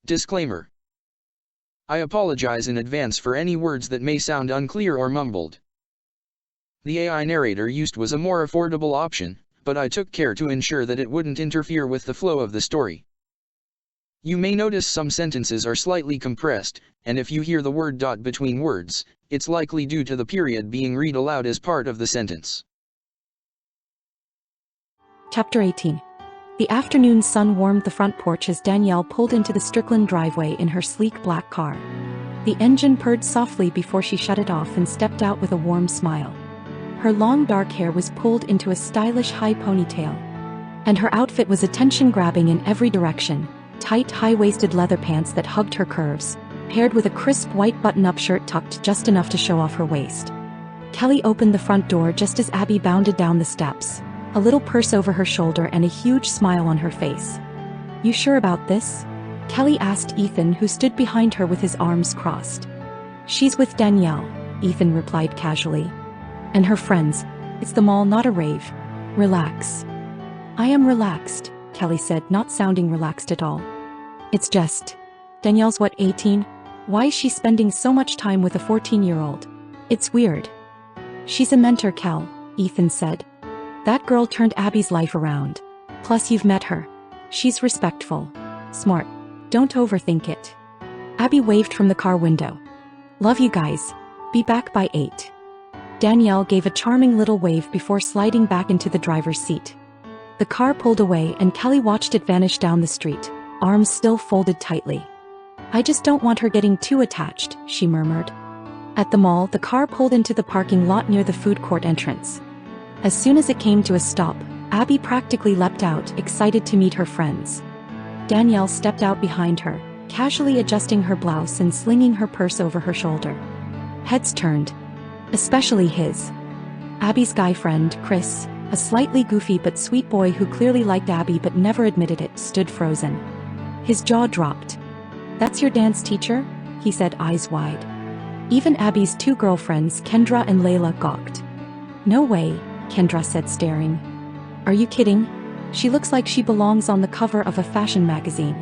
Disclaimer. I apologize in advance for any words that may sound unclear or mumbled. The AI narrator used was a more affordable option, but I took care to ensure that it wouldn't interfere with the flow of the story. You may notice some sentences are slightly compressed, and if you hear the word dot between words, it's likely due to the period being read aloud as part of the sentence. Chapter 18. The afternoon sun warmed the front porch as Danielle pulled into the Strickland driveway in her sleek black car. The engine purred softly before she shut it off and stepped out with a warm smile. Her long dark hair was pulled into a stylish high ponytail, and her outfit was attention-grabbing in every direction: tight high-waisted leather pants that hugged her curves, paired with a crisp white button-up shirt tucked just enough to show off her waist. Kelly opened the front door just as Abby bounded down the steps, a little purse over her shoulder and a huge smile on her face. "You sure about this?" Kelly asked Ethan, who stood behind her with his arms crossed. "She's with Danielle," Ethan replied casually. "And her friends. It's the mall, not a rave. Relax." "I am relaxed," Kelly said, not sounding relaxed at all. "It's just... Danielle's what, 18? Why is she spending so much time with a 14-year-old? It's weird." "She's a mentor, Kel," Ethan said. "That girl turned Abby's life around. Plus you've met her. She's respectful. Smart. Don't overthink it." Abby waved from the car window. "Love you guys. Be back by 8. Danielle gave a charming little wave before sliding back into the driver's seat. The car pulled away and Kelly watched it vanish down the street, arms still folded tightly. "I just don't want her getting too attached," she murmured. At the mall, the car pulled into the parking lot near the food court entrance. As soon as it came to a stop, Abby practically leapt out, excited to meet her friends. Danielle stepped out behind her, casually adjusting her blouse and slinging her purse over her shoulder. Heads turned. Especially his. Abby's guy friend, Chris, a slightly goofy but sweet boy who clearly liked Abby but never admitted it, stood frozen. His jaw dropped. "That's your dance teacher?" he said, eyes wide. Even Abby's two girlfriends, Kendra and Layla, gawked. "No way," Kendra said, staring. "Are you kidding? She looks like she belongs on the cover of a fashion magazine."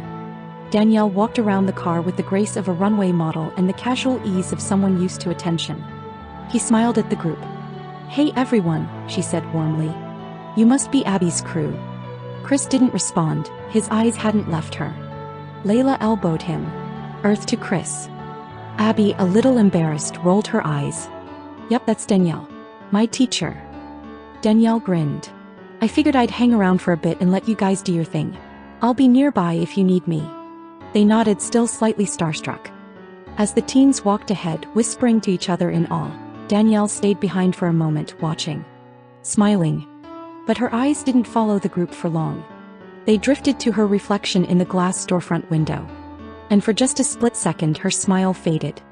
Danielle walked around the car with the grace of a runway model and the casual ease of someone used to attention. He smiled at the group. "Hey everyone," she said warmly. "You must be Abby's crew." Chris didn't respond, his eyes hadn't left her. Layla elbowed him. "Earth to Chris." Abby, a little embarrassed, rolled her eyes. "Yep, that's Danielle. My teacher." Danielle grinned. "I figured I'd hang around for a bit and let you guys do your thing. I'll be nearby if you need me." They nodded, still slightly starstruck. As the teens walked ahead, whispering to each other in awe, Danielle stayed behind for a moment, watching. Smiling. But her eyes didn't follow the group for long. They drifted to her reflection in the glass storefront window. And for just a split second her smile faded.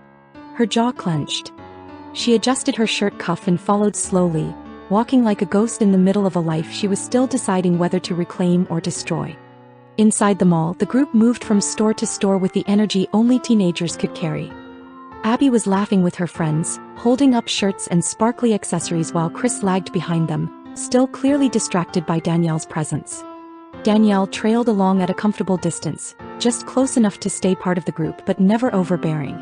Her jaw clenched. She adjusted her shirt cuff and followed slowly, walking like a ghost in the middle of a life she was still deciding whether to reclaim or destroy. Inside the mall, the group moved from store to store with the energy only teenagers could carry. Abby was laughing with her friends, holding up shirts and sparkly accessories while Chris lagged behind them, still clearly distracted by Danielle's presence. Danielle trailed along at a comfortable distance, just close enough to stay part of the group but never overbearing.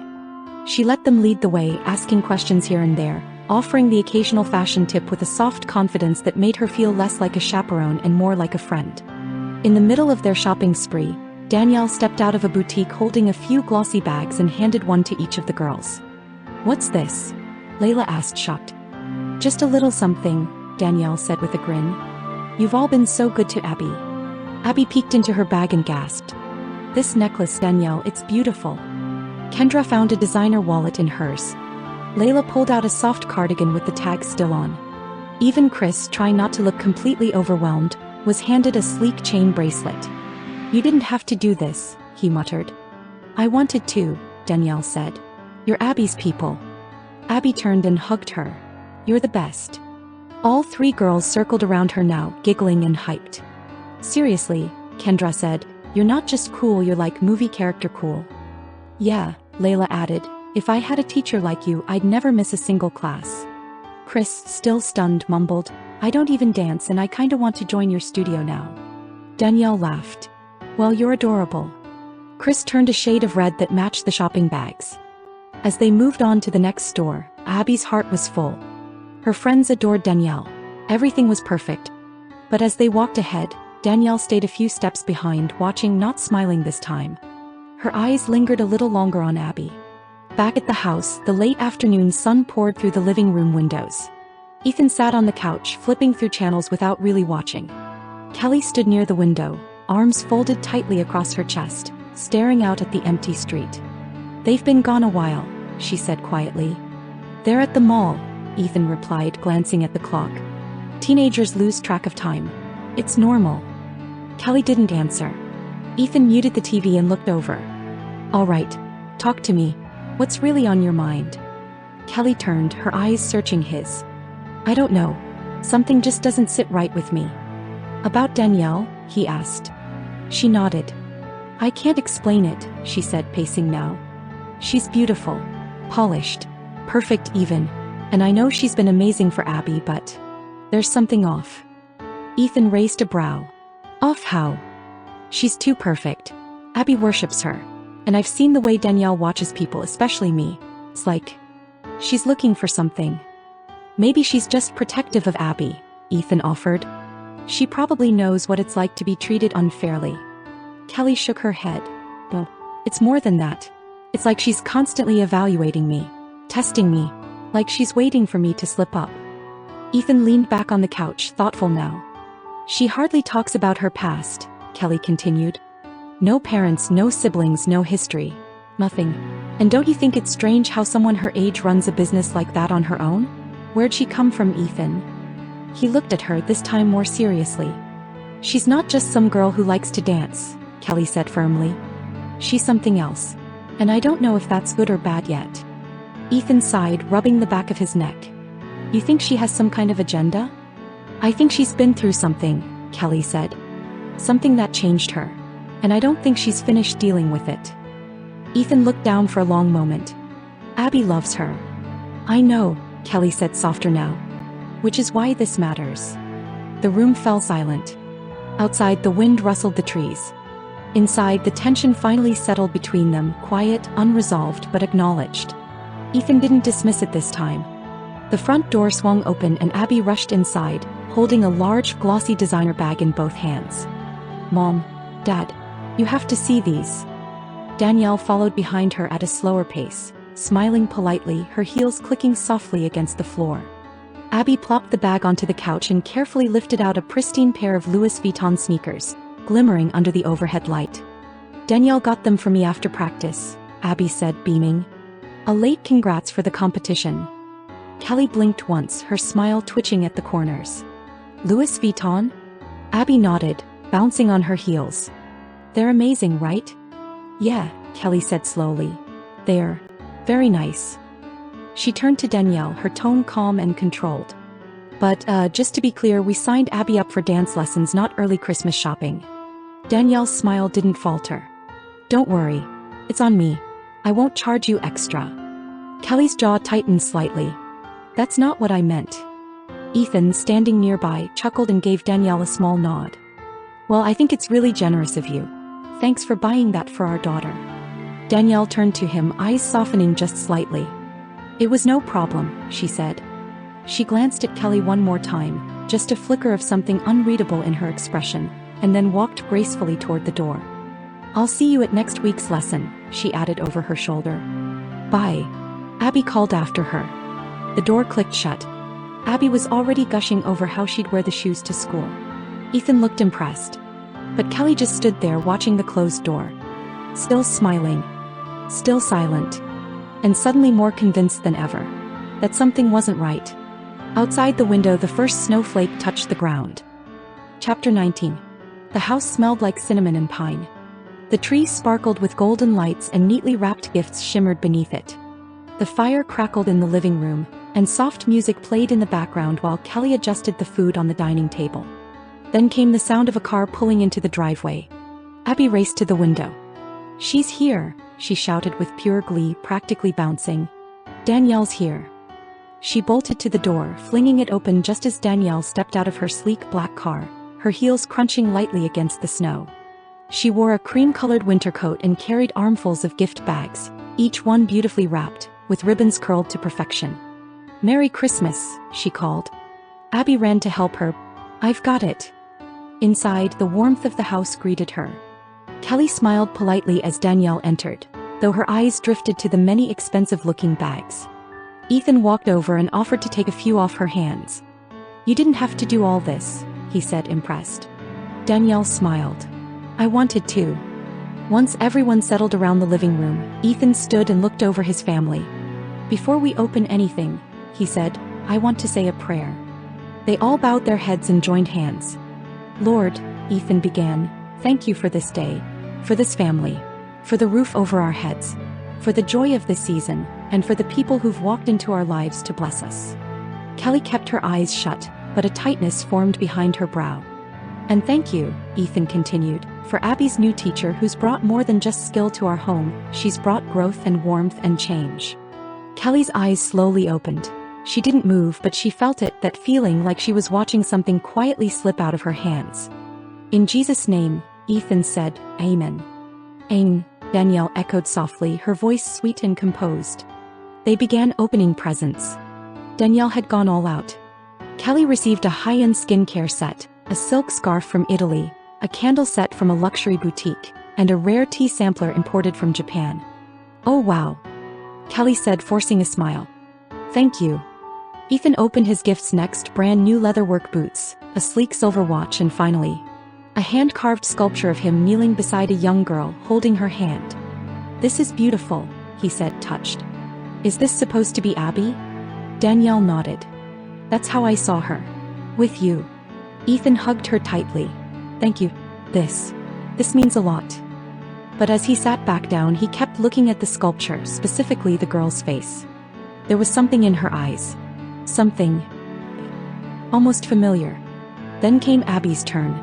She let them lead the way, asking questions here and there, offering the occasional fashion tip with a soft confidence that made her feel less like a chaperone and more like a friend. In the middle of their shopping spree, Danielle stepped out of a boutique holding a few glossy bags and handed one to each of the girls. "What's this?" Layla asked, shocked. "Just a little something," Danielle said with a grin. "You've all been so good to Abby." Abby peeked into her bag and gasped. "This necklace, Danielle, it's beautiful." Kendra found a designer wallet in hers. Layla pulled out a soft cardigan with the tag still on. Even Chris, trying not to look completely overwhelmed, was handed a sleek chain bracelet. "You didn't have to do this," he muttered. "I wanted to," Danielle said. "You're Abby's people." Abby turned and hugged her. "You're the best." All three girls circled around her now, giggling and hyped. "Seriously," Kendra said, "you're not just cool, you're like movie character cool." "Yeah," Layla added, "if I had a teacher like you, I'd never miss a single class." Chris, still stunned, mumbled, "I don't even dance and I kinda want to join your studio now." Danielle laughed. "Well, you're adorable." Chris turned a shade of red that matched the shopping bags. As they moved on to the next store, Abby's heart was full. Her friends adored Danielle. Everything was perfect. But as they walked ahead, Danielle stayed a few steps behind, watching, not smiling this time. Her eyes lingered a little longer on Abby. Back at the house, the late afternoon sun poured through the living room windows. Ethan sat on the couch, flipping through channels without really watching. Kelly stood near the window, arms folded tightly across her chest, staring out at the empty street. "They've been gone a while," she said quietly. "They're at the mall," Ethan replied, glancing at the clock. "Teenagers lose track of time. It's normal." Kelly didn't answer. Ethan muted the TV and looked over. "All right, talk to me. What's really on your mind?" Kelly turned, her eyes searching his. "I don't know. Something just doesn't sit right with me." "About Danielle?" he asked. She nodded. "I can't explain it," she said, pacing now. "She's beautiful, polished, perfect even, and I know she's been amazing for Abby, but there's something off." Ethan raised a brow. "Off how?" "She's too perfect. Abby worships her. And I've seen the way Danielle watches people, especially me. It's like she's looking for something." "Maybe she's just protective of Abby," Ethan offered. "She probably knows what it's like to be treated unfairly." Kelly shook her head. "No, it's more than that. It's like she's constantly evaluating me, testing me, like she's waiting for me to slip up." Ethan leaned back on the couch, thoughtful now. "She hardly talks about her past," Kelly continued. "No parents, no siblings, no history. Nothing. And don't you think it's strange how someone her age runs a business like that on her own? Where'd she come from, Ethan?" He looked at her, this time more seriously. "She's not just some girl who likes to dance," Kelly said firmly. "She's something else. And I don't know if that's good or bad yet." Ethan sighed, rubbing the back of his neck. "You think she has some kind of agenda?" "I think she's been through something," Kelly said. "Something that changed her. And I don't think she's finished dealing with it." Ethan looked down for a long moment. "Abby loves her." "I know," Kelly said, softer now. "Which is why this matters." The room fell silent. Outside, the wind rustled the trees. Inside, the tension finally settled between them, quiet, unresolved, but acknowledged. Ethan didn't dismiss it this time. The front door swung open and Abby rushed inside, holding a large, glossy designer bag in both hands. "Mom, Dad, you have to see these." Danielle followed behind her at a slower pace, smiling politely, her heels clicking softly against the floor. Abby plopped the bag onto the couch and carefully lifted out a pristine pair of Louis Vuitton sneakers, glimmering under the overhead light. "Danielle got them for me after practice," Abby said, beaming. "A late congrats for the competition." Kelly blinked once, her smile twitching at the corners. "Louis Vuitton?" Abby nodded, bouncing on her heels. "They're amazing, right?" "Yeah," Kelly said slowly. "They're very nice." She turned to Danielle, her tone calm and controlled. "But, just to be clear, we signed Abby up for dance lessons, not early Christmas shopping." Danielle's smile didn't falter. "Don't worry. It's on me. I won't charge you extra." Kelly's jaw tightened slightly. "That's not what I meant." Ethan, standing nearby, chuckled and gave Danielle a small nod. "Well, I think it's really generous of you. Thanks for buying that for our daughter." Danielle turned to him, eyes softening just slightly. "It was no problem," she said. She glanced at Kelly one more time, just a flicker of something unreadable in her expression, and then walked gracefully toward the door. "I'll see you at next week's lesson," she added over her shoulder. "Bye," Abby called after her. The door clicked shut. Abby was already gushing over how she'd wear the shoes to school. Ethan looked impressed. But Kelly just stood there watching the closed door. Still smiling. Still silent. And suddenly more convinced than ever that something wasn't right. Outside the window, the first snowflake touched the ground. Chapter 19. The house smelled like cinnamon and pine. The tree sparkled with golden lights and neatly wrapped gifts shimmered beneath it. The fire crackled in the living room, and soft music played in the background while Kelly adjusted the food on the dining table. Then came the sound of a car pulling into the driveway. Abby raced to the window. "She's here," she shouted with pure glee, practically bouncing. "Danielle's here." She bolted to the door, flinging it open just as Danielle stepped out of her sleek black car, her heels crunching lightly against the snow. She wore a cream-colored winter coat and carried armfuls of gift bags, each one beautifully wrapped, with ribbons curled to perfection. "Merry Christmas," she called. Abby ran to help her. "I've got it." Inside, the warmth of the house greeted her. Kelly smiled politely as Danielle entered, though her eyes drifted to the many expensive-looking bags. Ethan walked over and offered to take a few off her hands. "You didn't have to do all this," he said, impressed. Danielle smiled. "I wanted to." Once everyone settled around the living room, Ethan stood and looked over his family. "Before we open anything," he said, "I want to say a prayer." They all bowed their heads and joined hands. "Lord," Ethan began, "thank you for this day, for this family, for the roof over our heads, for the joy of this season, and for the people who've walked into our lives to bless us." Kelly kept her eyes shut, but a tightness formed behind her brow. "And thank you," Ethan continued, "for Abby's new teacher who's brought more than just skill to our home, she's brought growth and warmth and change." Kelly's eyes slowly opened. She didn't move, but she felt it, that feeling like she was watching something quietly slip out of her hands. "In Jesus' name," Ethan said, "Amen." "Amen," Danielle echoed softly, her voice sweet and composed. They began opening presents. Danielle had gone all out. Kelly received a high-end skincare set, a silk scarf from Italy, a candle set from a luxury boutique, and a rare tea sampler imported from Japan. "Oh wow," Kelly said, forcing a smile. "Thank you." Ethan opened his gifts next: brand new leatherwork boots, a sleek silver watch, and finally, a hand-carved sculpture of him kneeling beside a young girl, holding her hand. "This is beautiful," he said, touched. "Is this supposed to be Abby?" Danielle nodded. "That's how I saw her. With you." Ethan hugged her tightly. "Thank you. This means a lot." But as he sat back down, he kept looking at the sculpture, specifically the girl's face. There was something in her eyes. Something almost familiar. Then came Abby's turn.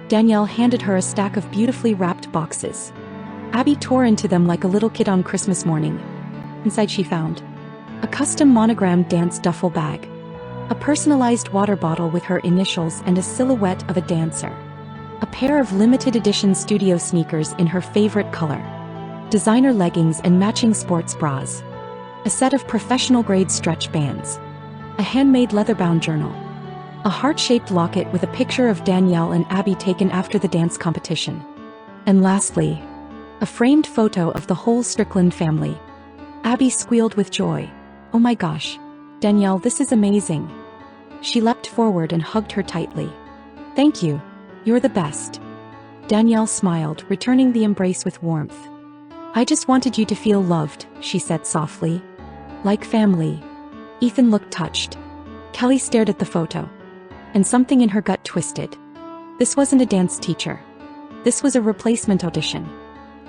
Danielle handed her a stack of beautifully wrapped boxes. Abby tore into them like a little kid on Christmas morning. Inside she found a custom monogrammed dance duffel bag, a personalized water bottle with her initials and a silhouette of a dancer, a pair of limited edition studio sneakers in her favorite color, designer leggings and matching sports bras, a set of professional-grade stretch bands, a handmade leather-bound journal, a heart-shaped locket with a picture of Danielle and Abby taken after the dance competition, and lastly, a framed photo of the whole Strickland family. Abby squealed with joy. "Oh my gosh, Danielle, this is amazing." She leapt forward and hugged her tightly. "Thank you. You're the best." Danielle smiled, returning the embrace with warmth. "I just wanted you to feel loved," she said softly. "Like family." Ethan looked touched. Kelly stared at the photo, and something in her gut twisted. This wasn't a dance teacher. This was a replacement audition.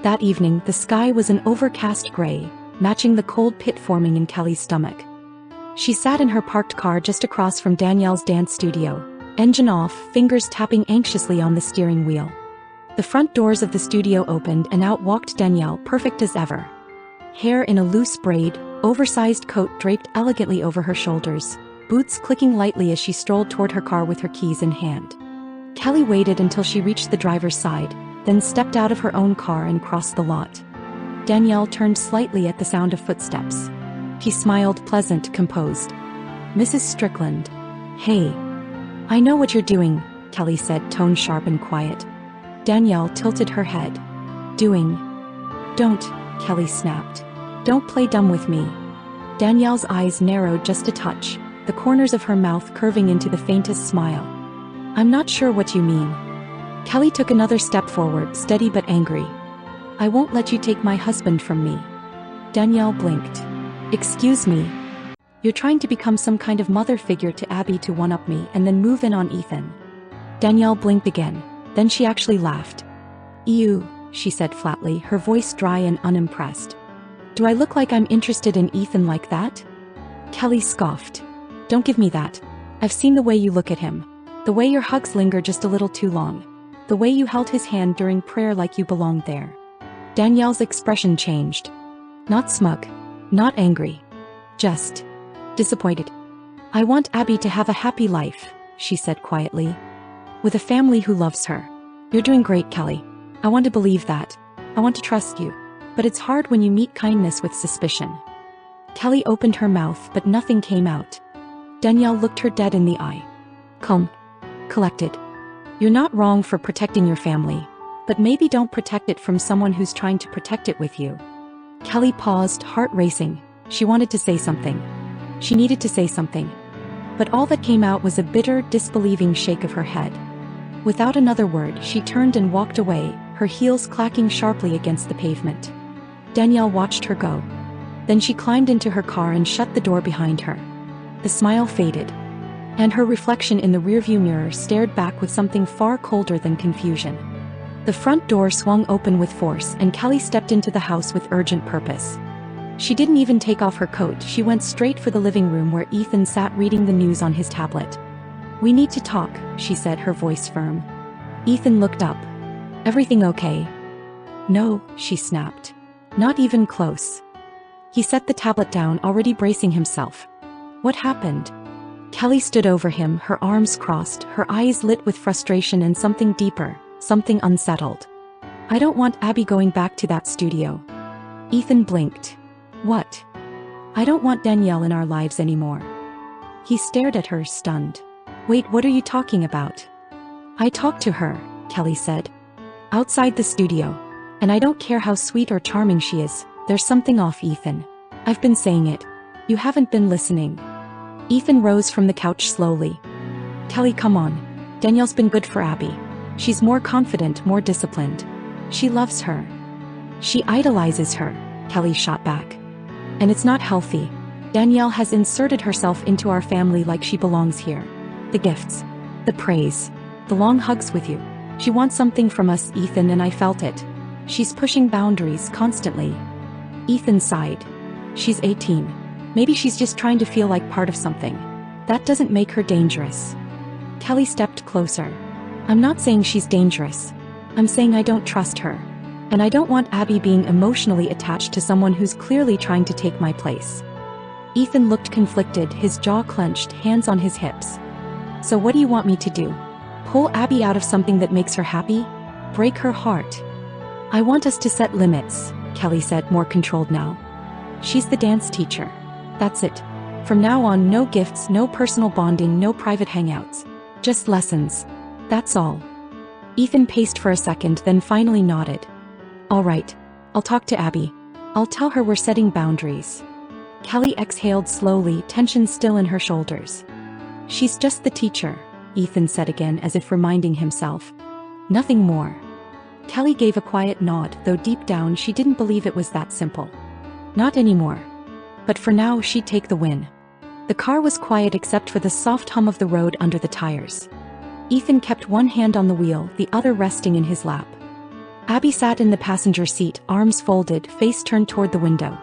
That evening, the sky was an overcast gray, matching the cold pit forming in Kelly's stomach. She sat in her parked car just across from Danielle's dance studio, engine off, fingers tapping anxiously on the steering wheel. The front doors of the studio opened and out walked Danielle, perfect as ever. Hair in a loose braid, oversized coat draped elegantly over her shoulders, boots clicking lightly as she strolled toward her car with her keys in hand. Kelly waited until she reached the driver's side, then stepped out of her own car and crossed the lot. Danielle turned slightly at the sound of footsteps. She smiled, pleasant, composed. "Mrs. Strickland." "Hey. I know what you're doing," Kelly said, tone sharp and quiet. Danielle tilted her head. "Doing?" "Don't," Kelly snapped. "Don't play dumb with me." Danielle's eyes narrowed just a touch, the corners of her mouth curving into the faintest smile. "I'm not sure what you mean." Kelly took another step forward, steady but angry. "I won't let you take my husband from me." Danielle blinked. "Excuse me? You're trying to become some kind of mother figure to Abby to one-up me and then move in on Ethan." Danielle blinked again, then she actually laughed. "Ew," she said flatly, her voice dry and unimpressed. "Do I look like I'm interested in Ethan like that?" Kelly scoffed. "Don't give me that. I've seen the way you look at him. The way your hugs linger just a little too long. The way you held his hand during prayer like you belonged there." Danielle's expression changed. Not smug. Not angry. Just disappointed. "I want Abby to have a happy life," she said quietly. "With a family who loves her." "You're doing great, Kelly. I want to believe that. I want to trust you. But it's hard when you meet kindness with suspicion. Kelly opened her mouth, but nothing came out. Danielle looked her dead in the eye. Calm. Collected. You're not wrong for protecting your family. But maybe don't protect it from someone who's trying to protect it with you. Kelly paused, heart racing. She wanted to say something. She needed to say something. But all that came out was a bitter, disbelieving shake of her head. Without another word, she turned and walked away, her heels clacking sharply against the pavement. Danielle watched her go. Then she climbed into her car and shut the door behind her. The smile faded. And her reflection in the rearview mirror stared back with something far colder than confusion. The front door swung open with force and Kelly stepped into the house with urgent purpose. She didn't even take off her coat, she went straight for the living room where Ethan sat reading the news on his tablet. "We need to talk," she said, her voice firm. Ethan looked up. "Everything okay?" "No," she snapped. "Not even close." He set the tablet down, already bracing himself. "What happened?" Kelly stood over him, her arms crossed, her eyes lit with frustration and something deeper, something unsettled. "I don't want Abby going back to that studio." Ethan blinked. "What?" "I don't want Danielle in our lives anymore." He stared at her, stunned. "Wait, what are you talking about?" "I talked to her," Kelly said. "Outside the studio. And I don't care how sweet or charming she is, there's something off, Ethan. I've been saying it. You haven't been listening." Ethan rose from the couch slowly. "Kelly, come on. Danielle's been good for Abby. She's more confident, more disciplined. She loves her." "She idolizes her," Kelly shot back. "And it's not healthy. Danielle has inserted herself into our family like she belongs here. The gifts. The praise. The long hugs with you. She wants something from us, Ethan, and I felt it. She's pushing boundaries constantly." Ethan sighed. "She's 18. Maybe she's just trying to feel like part of something. That doesn't make her dangerous." Kelly stepped closer. "I'm not saying she's dangerous. I'm saying I don't trust her. And I don't want Abby being emotionally attached to someone who's clearly trying to take my place." Ethan looked conflicted, his jaw clenched, hands on his hips. "So what do you want me to do? Pull Abby out of something that makes her happy? Break her heart?" "I want us to set limits," Kelly said, more controlled now. "She's the dance teacher. That's it. From now on, no gifts, no personal bonding, no private hangouts. Just lessons. That's all." Ethan paced for a second, then finally nodded. "All right. I'll talk to Abby. I'll tell her we're setting boundaries." Kelly exhaled slowly, tension still in her shoulders. "She's just the teacher," Ethan said again, as if reminding himself. "Nothing more." Kelly gave a quiet nod, though deep down she didn't believe it was that simple. Not anymore. But for now, she'd take the win. The car was quiet except for the soft hum of the road under the tires. Ethan kept one hand on the wheel, the other resting in his lap. Abby sat in the passenger seat, arms folded, face turned toward the window.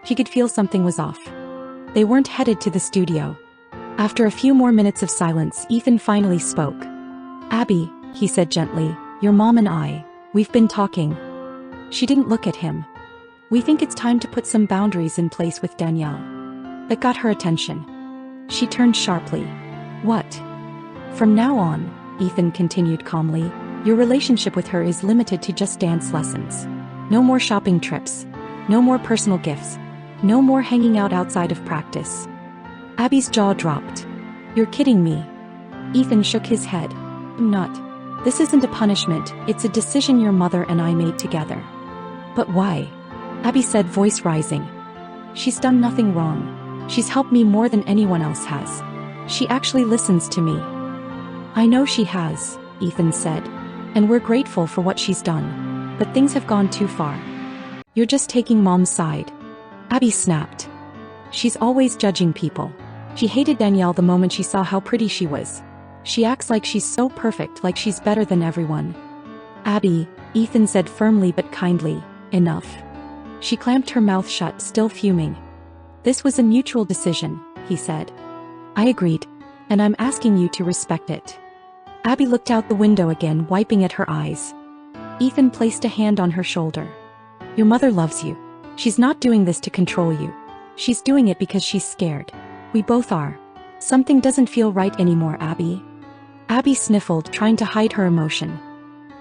She could feel something was off. They weren't headed to the studio. After a few more minutes of silence, Ethan finally spoke. "Abby," he said gently, "your mom and I, we've been talking." She didn't look at him. "We think it's time to put some boundaries in place with Danielle." That got her attention. She turned sharply. "What?" "From now on," Ethan continued calmly, "your relationship with her is limited to just dance lessons. No more shopping trips. No more personal gifts. No more hanging out outside of practice." Abby's jaw dropped. "You're kidding me." Ethan shook his head. "I'm not. This isn't a punishment, it's a decision your mother and I made together." "But why?" Abby said, voice rising. "She's done nothing wrong. She's helped me more than anyone else has. She actually listens to me." "I know she has," Ethan said. "And we're grateful for what she's done. But things have gone too far. You're just taking Mom's side." Abby snapped. "She's always judging people. She hated Danielle the moment she saw how pretty she was. She acts like she's so perfect, like she's better than everyone." "Abby," Ethan said firmly but kindly, "enough." She clamped her mouth shut, still fuming. "This was a mutual decision," he said. "I agreed. And I'm asking you to respect it." Abby looked out the window again, wiping at her eyes. Ethan placed a hand on her shoulder. "Your mother loves you. She's not doing this to control you. She's doing it because she's scared. We both are. Something doesn't feel right anymore, Abby." Abby sniffled, trying to hide her emotion.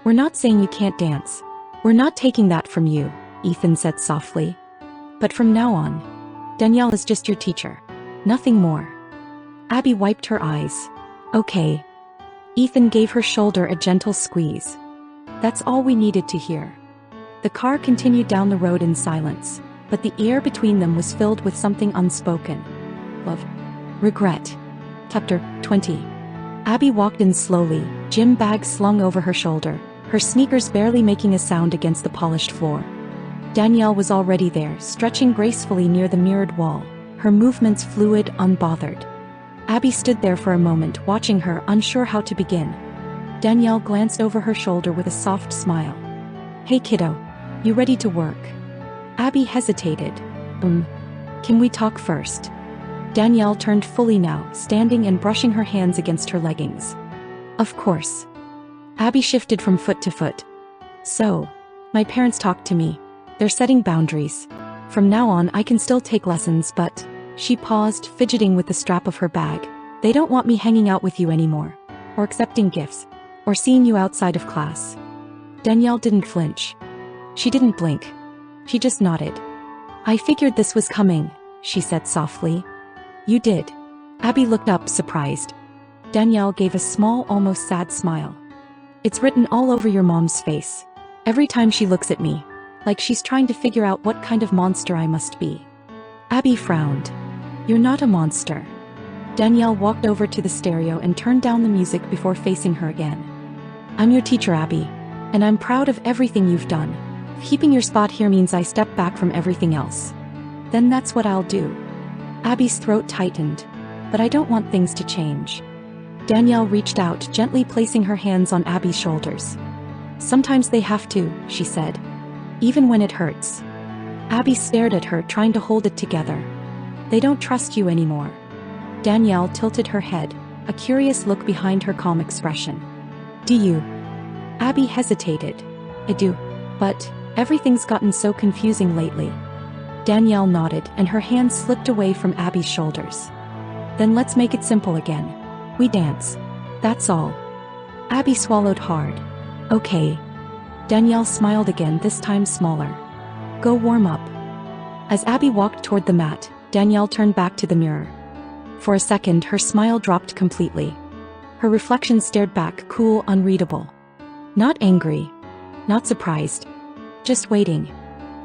We're not saying you can't dance. We're not taking that from you, Ethan said softly. But from now on, Danielle is just your teacher. Nothing more. Abby wiped her eyes. Okay. Ethan gave her shoulder a gentle squeeze. That's all we needed to hear. The car continued down the road in silence, but the air between them was filled with something unspoken. Love. Regret. Chapter 20. Abby walked in slowly, gym bag slung over her shoulder, her sneakers barely making a sound against the polished floor. Danielle was already there, stretching gracefully near the mirrored wall, her movements fluid, unbothered. Abby stood there for a moment, watching her, unsure how to begin. Danielle glanced over her shoulder with a soft smile. Hey kiddo, you ready to work? Abby hesitated. Can we talk first? Danielle turned fully now, standing and brushing her hands against her leggings. Of course. Abby shifted from foot to foot. So, my parents talked to me. They're setting boundaries. From now on I can still take lessons, but... She paused, fidgeting with the strap of her bag. They don't want me hanging out with you anymore. Or accepting gifts. Or seeing you outside of class. Danielle didn't flinch. She didn't blink. She just nodded. I figured this was coming, she said softly. You did. Abby looked up, surprised. Danielle gave a small, almost sad smile. It's written all over your mom's face. Every time she looks at me. Like she's trying to figure out what kind of monster I must be. Abby frowned. You're not a monster. Danielle walked over to the stereo and turned down the music before facing her again. I'm your teacher, Abby. And I'm proud of everything you've done. Keeping your spot here means I step back from everything else. Then that's what I'll do. Abby's throat tightened. But I don't want things to change. Danielle reached out, gently placing her hands on Abby's shoulders. Sometimes they have to, she said. Even when it hurts. Abby stared at her, trying to hold it together. They don't trust you anymore. Danielle tilted her head, a curious look behind her calm expression. Do you? Abby hesitated. I do. But, everything's gotten so confusing lately. Danielle nodded, and her hands slipped away from Abby's shoulders. Then let's make it simple again. We dance. That's all. Abby swallowed hard. Okay. Danielle smiled again, this time smaller. Go warm up. As Abby walked toward the mat, Danielle turned back to the mirror. For a second, her smile dropped completely. Her reflection stared back, cool, unreadable. Not angry. Not surprised. Just waiting.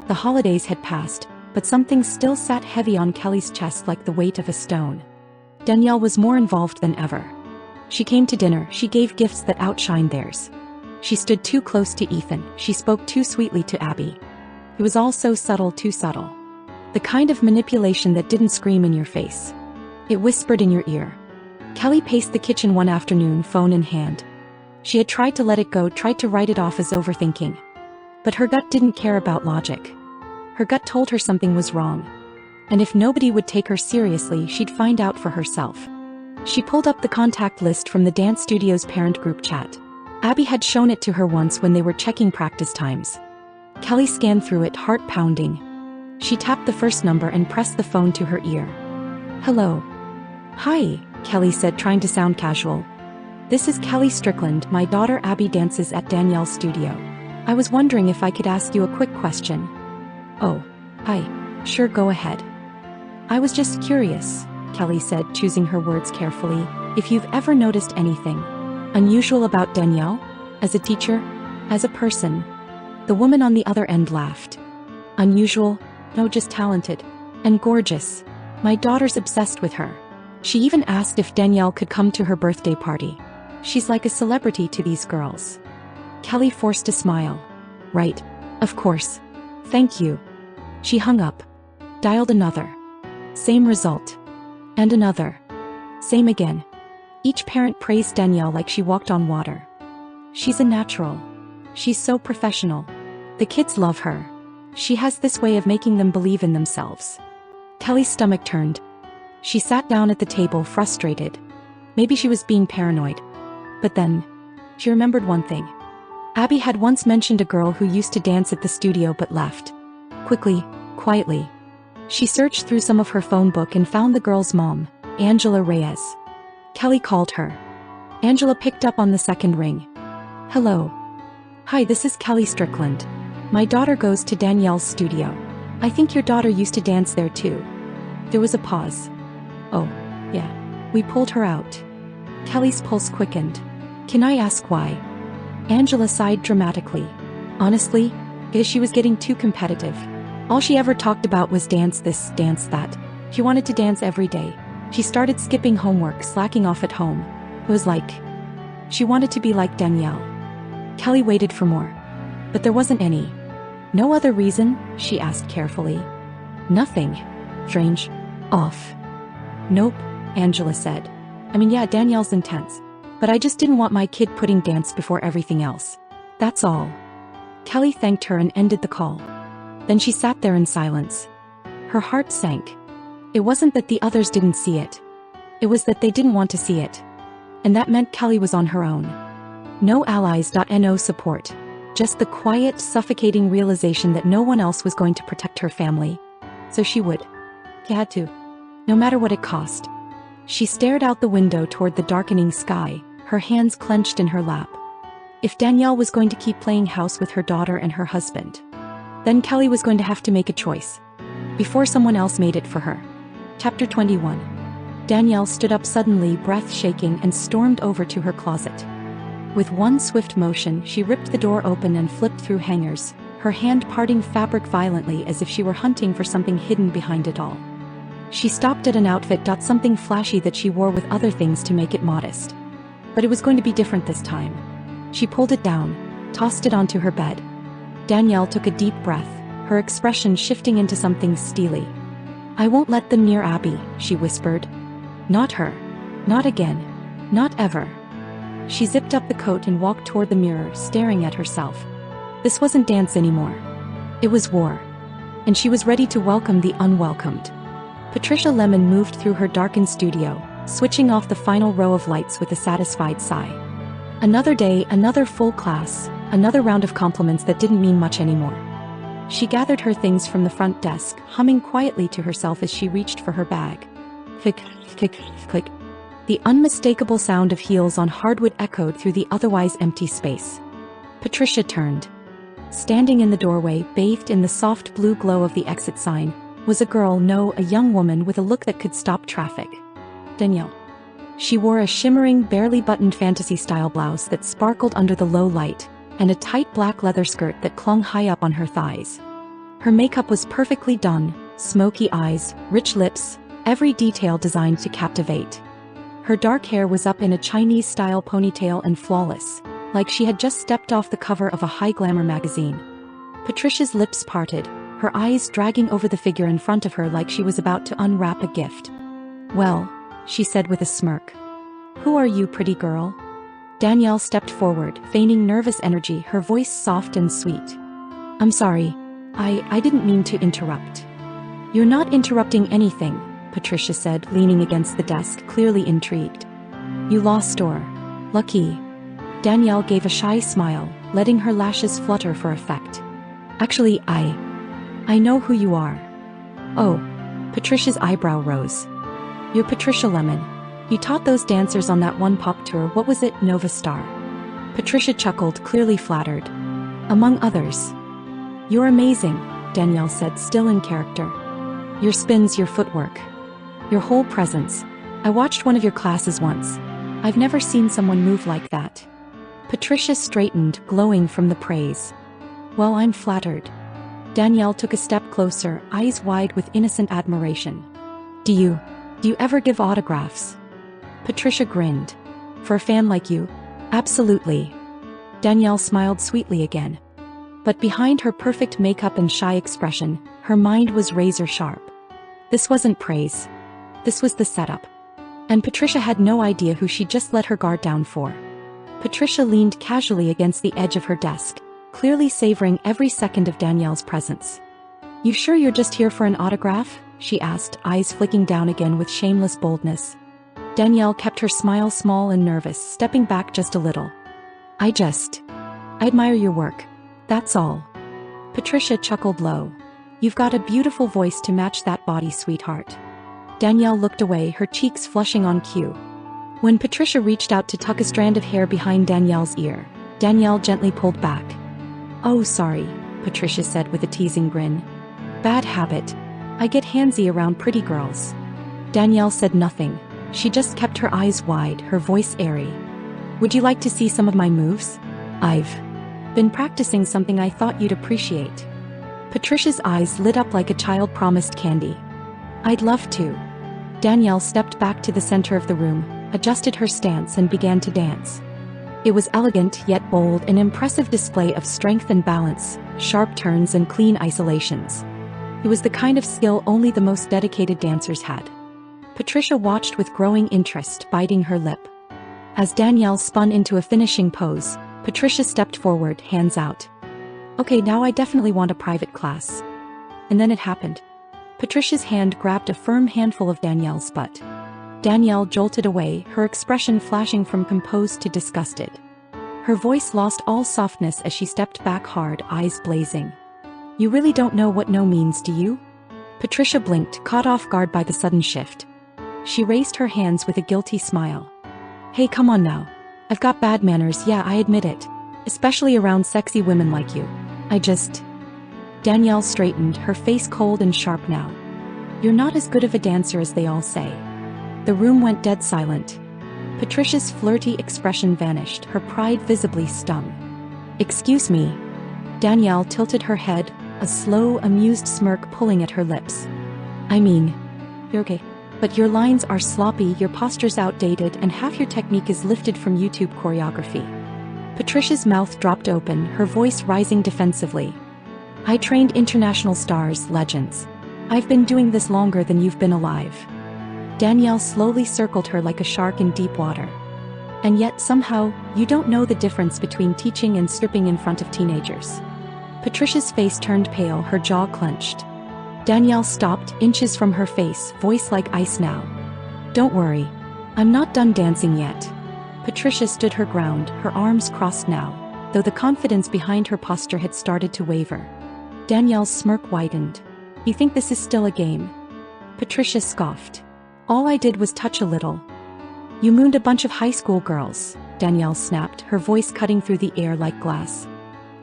The holidays had passed, but something still sat heavy on Kelly's chest like the weight of a stone. Danielle was more involved than ever. She came to dinner, she gave gifts that outshined theirs. She stood too close to Ethan, she spoke too sweetly to Abby. It was all so subtle, too subtle. The kind of manipulation that didn't scream in your face. It whispered in your ear. Kelly paced the kitchen one afternoon, phone in hand. She had tried to let it go, tried to write it off as overthinking. But her gut didn't care about logic. Her gut told her something was wrong. And if nobody would take her seriously, she'd find out for herself. She pulled up the contact list from the dance studio's parent group chat. Abby had shown it to her once when they were checking practice times. Kelly scanned through it, heart pounding. She tapped the first number and pressed the phone to her ear. Hello. Hi, Kelly said, trying to sound casual. This is Kelly Strickland. My daughter Abby dances at Danielle's studio. I was wondering if I could ask you a quick question. Oh, hi. Sure, go ahead. I was just curious, Kelly said, choosing her words carefully, if you've ever noticed anything unusual about Danielle? As a teacher? As a person? The woman on the other end laughed. Unusual? No, just talented. And gorgeous. My daughter's obsessed with her. She even asked if Danielle could come to her birthday party. She's like a celebrity to these girls. Kelly forced a smile. Right. Of course. Thank you. She hung up. Dialed another. Same result. And another. Same again. Each parent praised Danielle like she walked on water. She's a natural. She's so professional. The kids love her. She has this way of making them believe in themselves. Kelly's stomach turned. She sat down at the table, frustrated. Maybe she was being paranoid. But then, she remembered one thing. Abby had once mentioned a girl who used to dance at the studio but left. Quickly, quietly. She searched through some of her phone book and found the girl's mom, Angela Reyes. Kelly called her. Angela picked up on the second ring. Hello. Hi, this is Kelly Strickland. My daughter goes to Danielle's studio. I think your daughter used to dance there too. There was a pause. Oh, yeah. We pulled her out. Kelly's pulse quickened. Can I ask why? Angela sighed dramatically. Honestly, because she was getting too competitive. All she ever talked about was dance this, dance that. She wanted to dance every day. She started skipping homework, slacking off at home. It was like she wanted to be like Danielle. Kelly waited for more. But there wasn't any. No other reason? She asked carefully. Nothing. Strange. Off. Nope, Angela said. I mean, yeah, Danielle's intense. But I just didn't want my kid putting dance before everything else. That's all. Kelly thanked her and ended the call. Then she sat there in silence. Her heart sank. It wasn't that the others didn't see it. It was that they didn't want to see it. And that meant Kelly was on her own. No allies.no support. Just the quiet, suffocating realization that no one else was going to protect her family. So she would. She had to. No matter what it cost. She stared out the window toward the darkening sky, her hands clenched in her lap. If Danielle was going to keep playing house with her daughter and her husband, then Kelly was going to have to make a choice. Before someone else made it for her. Chapter 21. Danielle stood up suddenly, breath shaking, and stormed over to her closet. With one swift motion, she ripped the door open and flipped through hangers, her hand parting fabric violently as if she were hunting for something hidden behind it all. She stopped at an outfit. Something flashy that she wore with other things to make it modest. But it was going to be different this time. She pulled it down, tossed it onto her bed. Danielle took a deep breath, her expression shifting into something steely. I won't let them near Abby, she whispered. Not her. Not again. Not ever. She zipped up the coat and walked toward the mirror, staring at herself. This wasn't dance anymore. It was war. And she was ready to welcome the unwelcomed. Patricia Lemon moved through her darkened studio, switching off the final row of lights with a satisfied sigh. Another day, another full class, another round of compliments that didn't mean much anymore. She gathered her things from the front desk, humming quietly to herself as she reached for her bag. Click, click, click. The unmistakable sound of heels on hardwood echoed through the otherwise empty space. Patricia turned. Standing in the doorway, bathed in the soft blue glow of the exit sign, was a girl, no, a young woman with a look that could stop traffic. Danielle. She wore a shimmering, barely buttoned fantasy-style blouse that sparkled under the low light, and a tight black leather skirt that clung high up on her thighs. Her makeup was perfectly done, smoky eyes, rich lips, every detail designed to captivate. Her dark hair was up in a Chinese-style ponytail and flawless, like she had just stepped off the cover of a high-glamour magazine. Patricia's lips parted, her eyes dragging over the figure in front of her like she was about to unwrap a gift. Well, she said with a smirk. Who are you, pretty girl? Danielle stepped forward, feigning nervous energy, her voice soft and sweet. I'm sorry. I didn't mean to interrupt. You're not interrupting anything, Patricia said, leaning against the desk, clearly intrigued. You lost or lucky. Danielle gave a shy smile, letting her lashes flutter for effect. Actually, I know who you are. Oh, Patricia's eyebrow rose. You're Patricia Lemon. You taught those dancers on that one pop tour, what was it, Nova Star? Patricia chuckled, clearly flattered. Among others. You're amazing, Danielle said, still in character. Your spins, your footwork. Your whole presence. I watched one of your classes once. I've never seen someone move like that. Patricia straightened, glowing from the praise. Well, I'm flattered. Danielle took a step closer, eyes wide with innocent admiration. Do you ever give autographs? Patricia grinned. For a fan like you? Absolutely. Danielle smiled sweetly again. But behind her perfect makeup and shy expression, her mind was razor sharp. This wasn't praise. This was the setup. And Patricia had no idea who she'd just let her guard down for. Patricia leaned casually against the edge of her desk, clearly savoring every second of Danielle's presence. You sure you're just here for an autograph? She asked, eyes flicking down again with shameless boldness. Danielle kept her smile small and nervous, stepping back just a little. I admire your work. That's all. Patricia chuckled low. You've got a beautiful voice to match that body, sweetheart. Danielle looked away, her cheeks flushing on cue. When Patricia reached out to tuck a strand of hair behind Danielle's ear, Danielle gently pulled back, Oh, sorry, Patricia said with a teasing grin. Bad habit. I get handsy around pretty girls. Danielle said nothing. She just kept her eyes wide, her voice airy. Would you like to see some of my moves? I've been practicing something I thought you'd appreciate. Patricia's eyes lit up like a child promised candy. I'd love to. Danielle stepped back to the center of the room, adjusted her stance and began to dance. It was elegant yet bold, an impressive display of strength and balance, sharp turns and clean isolations. It was the kind of skill only the most dedicated dancers had. Patricia watched with growing interest, biting her lip. As Danielle spun into a finishing pose, Patricia stepped forward, hands out. Okay, now I definitely want a private class. And then it happened. Patricia's hand grabbed a firm handful of Danielle's butt. Danielle jolted away, her expression flashing from composed to disgusted. Her voice lost all softness as she stepped back hard, eyes blazing. You really don't know what no means, do you? Patricia blinked, caught off guard by the sudden shift. She raised her hands with a guilty smile. Hey, come on now. I've got bad manners, yeah, I admit it. Especially around sexy women like you. Danielle straightened, her face cold and sharp now. You're not as good of a dancer as they all say. The room went dead silent. Patricia's flirty expression vanished, her pride visibly stung. Excuse me. Danielle tilted her head, a slow, amused smirk pulling at her lips. I mean, you're okay. But your lines are sloppy, your posture's outdated, and half your technique is lifted from YouTube choreography. Patricia's mouth dropped open, her voice rising defensively. I trained international stars, legends. I've been doing this longer than you've been alive. Danielle slowly circled her like a shark in deep water. And yet somehow, you don't know the difference between teaching and stripping in front of teenagers. Patricia's face turned pale, her jaw clenched. Danielle stopped, inches from her face, voice like ice now. Don't worry. I'm not done dancing yet. Patricia stood her ground, her arms crossed now, though the confidence behind her posture had started to waver. Danielle's smirk widened. You think this is still a game? Patricia scoffed. All I did was touch a little. You mooned a bunch of high school girls, Danielle snapped, her voice cutting through the air like glass.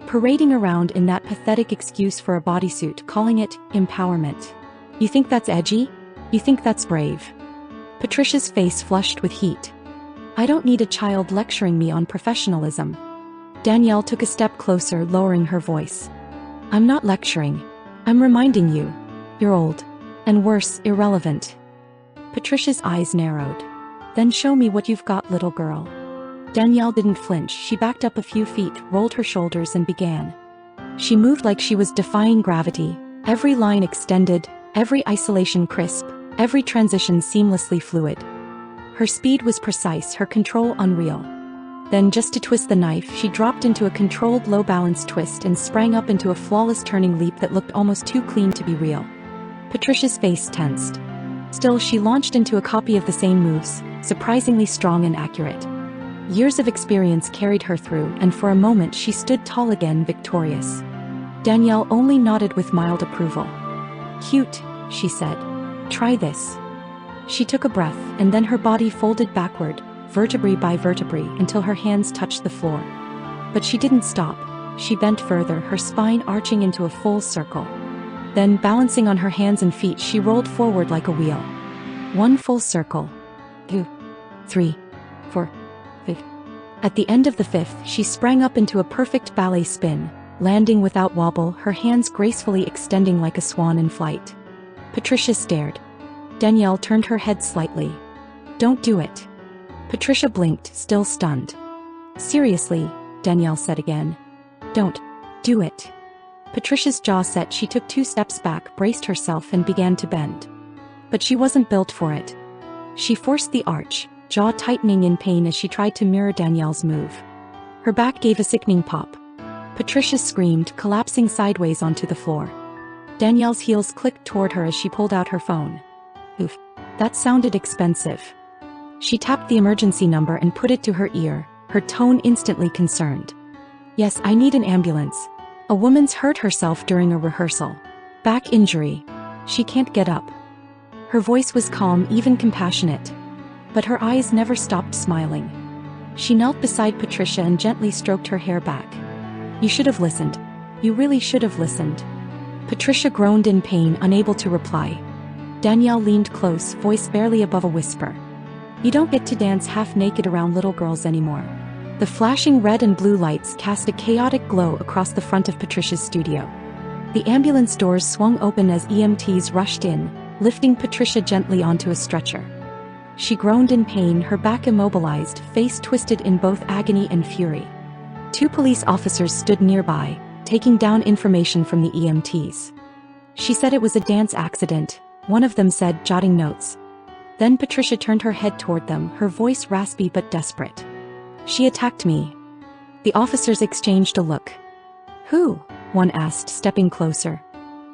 Parading around in that pathetic excuse for a bodysuit, calling it empowerment. You think that's edgy? You think that's brave? Patricia's face flushed with heat. I don't need a child lecturing me on professionalism. Danielle took a step closer, lowering her voice. I'm not lecturing. I'm reminding you. You're old. And worse, irrelevant. Patricia's eyes narrowed. Then show me what you've got, little girl. Danielle didn't flinch, she backed up a few feet, rolled her shoulders and began. She moved like she was defying gravity, every line extended, every isolation crisp, every transition seamlessly fluid. Her speed was precise, her control unreal. Then, just to twist the knife, she dropped into a controlled low-balance twist and sprang up into a flawless turning leap that looked almost too clean to be real. Patricia's face tensed. Still, she launched into a copy of the same moves, surprisingly strong and accurate. Years of experience carried her through, and for a moment she stood tall again, victorious. Danielle only nodded with mild approval. Cute, she said. Try this. She took a breath, and then her body folded backward, vertebrae by vertebrae, until her hands touched the floor. But she didn't stop. She bent further, her spine arching into a full circle. Then, balancing on her hands and feet, she rolled forward like a wheel. 1 full circle. 2, 3, 4, 5. At the end of the 5th, she sprang up into a perfect ballet spin, landing without wobble, her hands gracefully extending like a swan in flight. Patricia stared. Danielle turned her head slightly. Don't do it. Patricia blinked, still stunned. Seriously, Danielle said again. Don't do it. Patricia's jaw set, she took 2 steps back, braced herself and began to bend. But she wasn't built for it. She forced the arch, jaw tightening in pain as she tried to mirror Danielle's move. Her back gave a sickening pop. Patricia screamed, collapsing sideways onto the floor. Danielle's heels clicked toward her as she pulled out her phone. Oof. That sounded expensive. She tapped the emergency number and put it to her ear, her tone instantly concerned. Yes, I need an ambulance. A woman's hurt herself during a rehearsal. Back injury. She can't get up. Her voice was calm, even compassionate. But her eyes never stopped smiling. She knelt beside Patricia and gently stroked her hair back. You should have listened. You really should have listened. Patricia groaned in pain, unable to reply. Danielle leaned close, voice barely above a whisper. You don't get to dance half-naked around little girls anymore. The flashing red and blue lights cast a chaotic glow across the front of Patricia's studio. The ambulance doors swung open as EMTs rushed in, lifting Patricia gently onto a stretcher. She groaned in pain, her back immobilized, face twisted in both agony and fury. 2 police officers stood nearby, taking down information from the EMTs. She said it was a dance accident, one of them said, jotting notes. Then Patricia turned her head toward them, her voice raspy but desperate. She attacked me. The officers exchanged a look. Who? One asked, stepping closer.